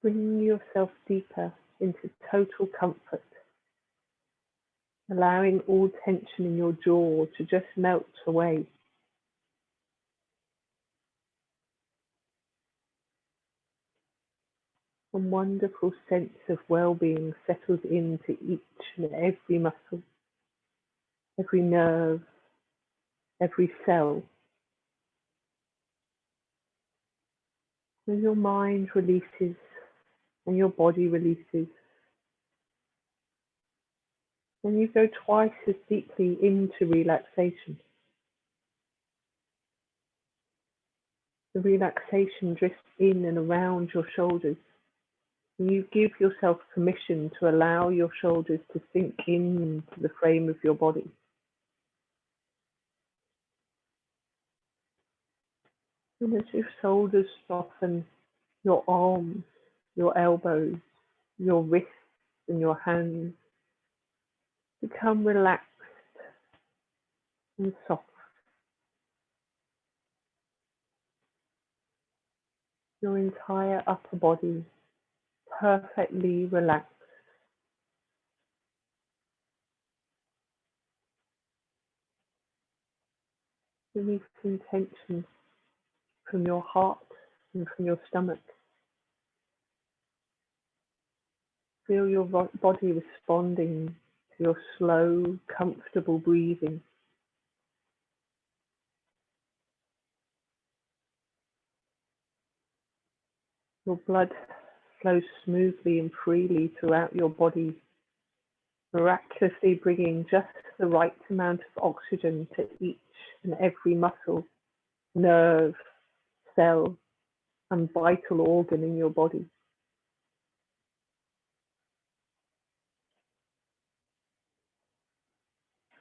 Bring yourself deeper into total comfort allowing all tension in your jaw to just melt away. A wonderful sense of well-being settles into each and every muscle, every nerve, every cell. When your mind releases and your body releases, then you go twice as deeply into relaxation. The relaxation drifts in and around your shoulders. And you give yourself permission to allow your shoulders to sink into the frame of your body. And as your shoulders soften, your arms, your elbows, your wrists and your hands become relaxed and soft. Your entire upper body perfectly relaxed. Releasing tension from your heart and from your stomach. Feel your body responding to your slow, comfortable breathing. Your blood flows smoothly and freely throughout your body, miraculously bringing just the right amount of oxygen to each and every muscle, nerve, cell, and vital organ in your body.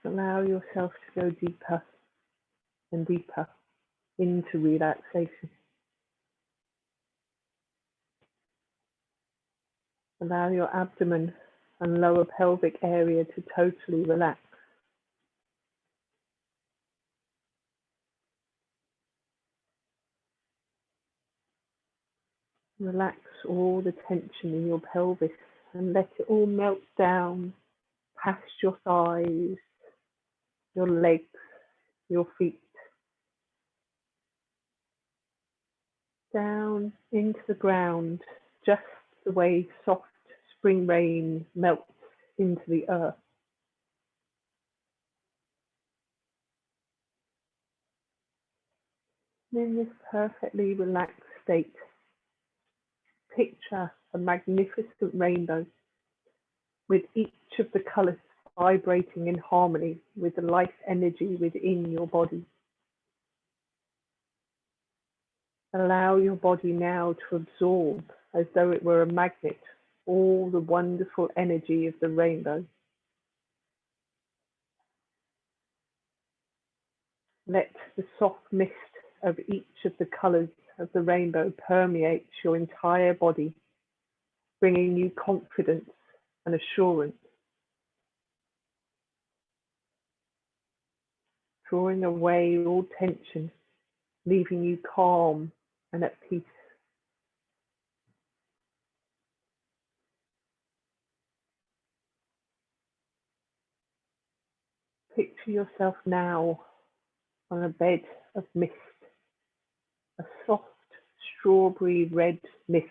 Allow yourself to go deeper and deeper into relaxation. Allow your abdomen and lower pelvic area to totally relax. Relax all the tension in your pelvis and let it all melt down past your thighs, your legs, your feet, down into the ground, just the way soft spring rain melts into the earth. In this perfectly relaxed state, picture a magnificent rainbow with each of the colours vibrating in harmony with the life energy within your body. Allow your body now to absorb, as though it were a magnet, all the wonderful energy of the rainbow. Let the soft mist of each of the colours of the rainbow permeate your entire body, bringing you confidence and assurance, drawing away all tension, leaving you calm and at peace. Picture yourself now on a bed of mist, a soft strawberry red mist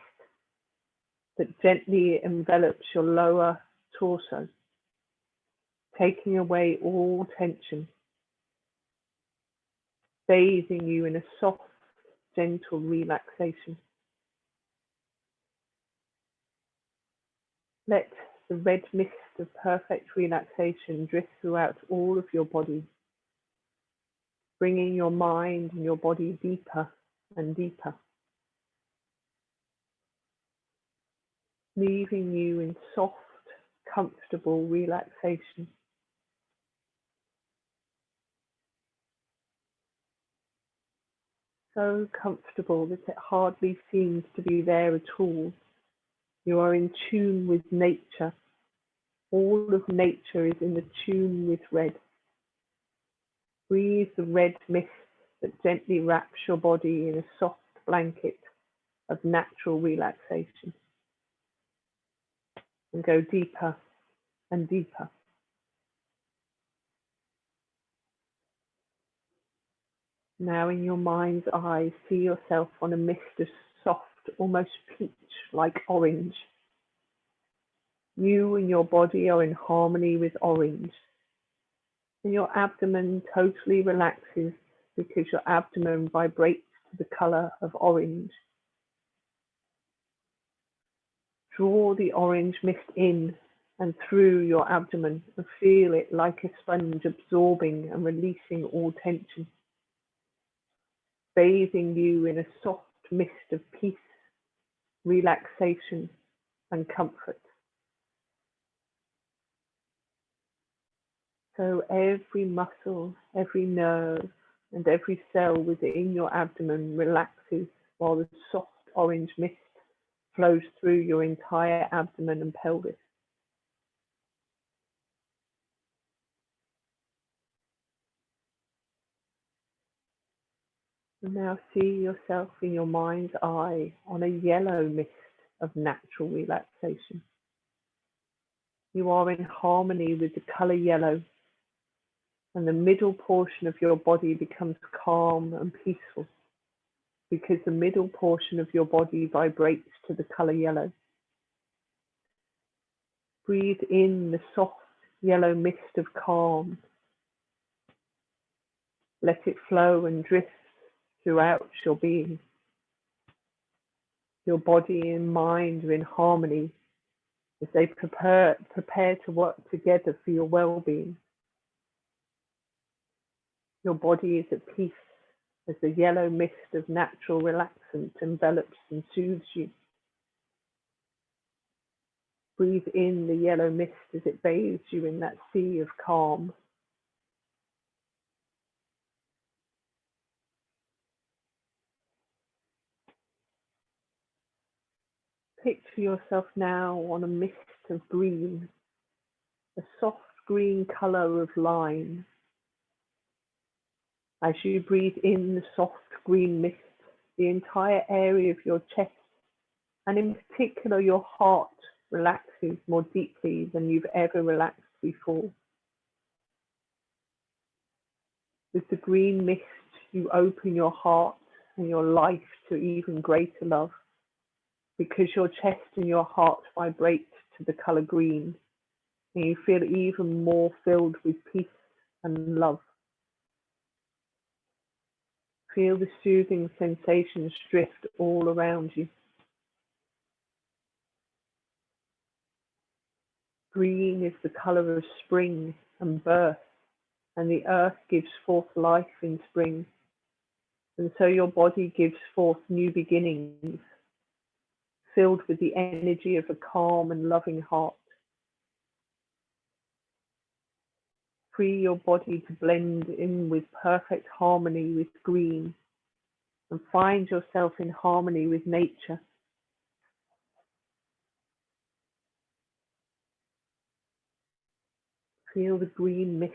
that gently envelops your lower torso, taking away all tension, bathing you in a soft, gentle relaxation. Let the red mist of perfect relaxation drift throughout all of your body, bringing your mind and your body deeper and deeper, leaving you in soft, comfortable relaxation. So comfortable that it hardly seems to be there at all. You are in tune with nature. All of nature is in the tune with red. Breathe the red mist that gently wraps your body in a soft blanket of natural relaxation. And go deeper and deeper. Now in your mind's eye, see yourself on a mist of soft, almost peach-like orange. You and your body are in harmony with orange. And your abdomen totally relaxes because your abdomen vibrates to the color of orange. Draw the orange mist in and through your abdomen and feel it like a sponge absorbing and releasing all tension, bathing you in a soft mist of peace, relaxation, and comfort. So every muscle, every nerve, and every cell within your abdomen relaxes while the soft orange mist flows through your entire abdomen and pelvis. And now see yourself in your mind's eye on a yellow mist of natural relaxation. You are in harmony with the color yellow, and the middle portion of your body becomes calm and peaceful because the middle portion of your body vibrates to the color yellow. Breathe in the soft yellow mist of calm. Let it flow and drift throughout your being. Your body and mind are in harmony as they prepare to work together for your well-being. Your body is at peace as the yellow mist of natural relaxant envelops and soothes you. Breathe in the yellow mist as it bathes you in that sea of calm. Picture yourself now on a mist of green, a soft green color of lime. As you breathe in the soft green mist, the entire area of your chest, and in particular your heart, relaxes more deeply than you've ever relaxed before. With the green mist, you open your heart and your life to even greater love, because your chest and your heart vibrate to the color green, and you feel even more filled with peace and love. Feel the soothing sensations drift all around you. Green is the color of spring and birth, and the earth gives forth life in spring, and so your body gives forth new beginnings, filled with the energy of a calm and loving heart. Free your body to blend in with perfect harmony with green, and find yourself in harmony with nature. Feel the green mist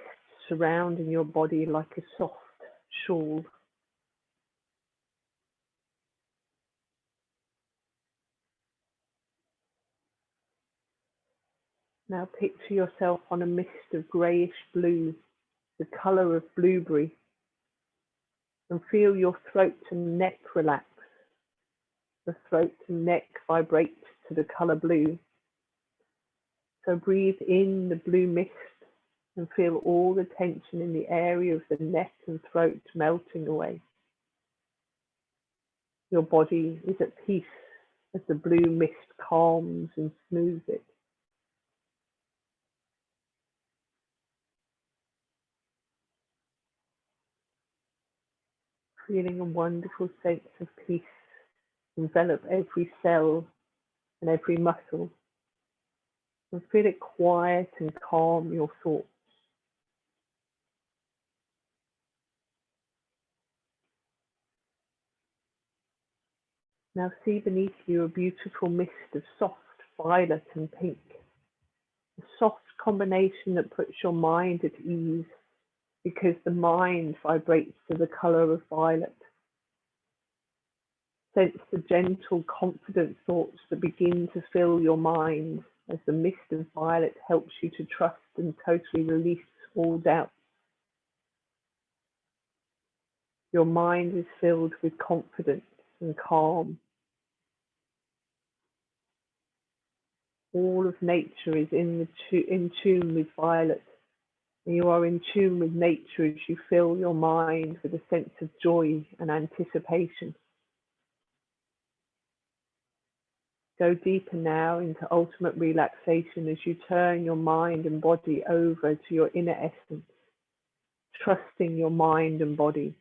surrounding your body like a soft shawl. Now picture yourself on a mist of greyish blue, the colour of blueberry, and feel your throat and neck relax. The throat and neck vibrate to the colour blue. So breathe in the blue mist and feel all the tension in the area of the neck and throat melting away. Your body is at peace as the blue mist calms and smooths it. Feeling a wonderful sense of peace envelop every cell and every muscle, and feel it quiet and calm your thoughts. Now see beneath you a beautiful mist of soft violet and pink, a soft combination that puts your mind at ease because the mind vibrates to the colour of violet. Sense the gentle, confident thoughts that begin to fill your mind as the mist of violet helps you to trust and totally release all doubt. Your mind is filled with confidence and calm. All of nature is in tune with Violet. And you are in tune with nature as you fill your mind with a sense of joy and anticipation. Go deeper now into ultimate relaxation as you turn your mind and body over to your inner essence, trusting your mind and body.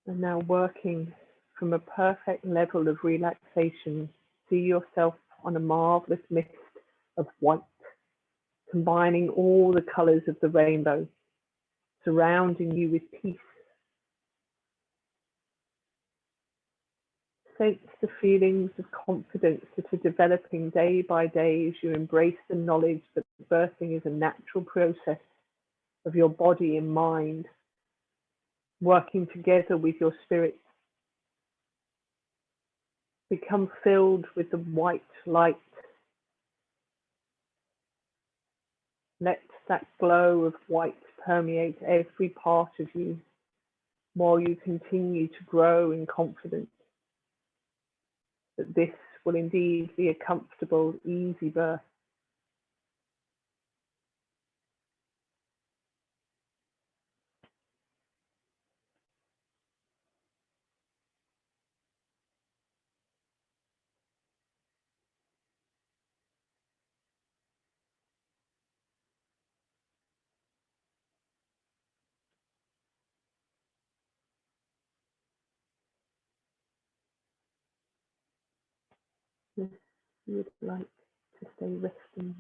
And now working from a perfect level of relaxation, see yourself on a marvelous mist of white, combining all the colors of the rainbow, surrounding you with peace. Sense the feelings of confidence that are developing day by day as you embrace the knowledge that birthing is a natural process of your body and mind, working together with your spirit. Become filled with the white light. Let that glow of white permeate every part of you while you continue to grow in confidence that this will indeed be a comfortable, easy birth. Yes, you would like to stay resting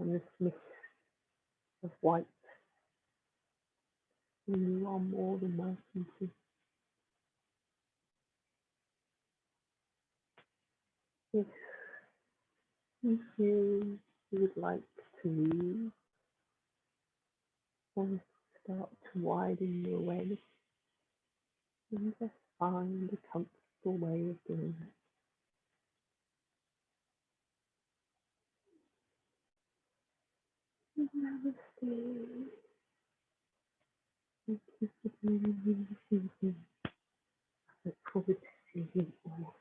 on this mist of white. And you are more than welcome to. If you feel you would like to move or start to widen your awareness, and just find a comfortable way of doing that. Namaste. Thank you for being here this evening. I look forward to seeing you all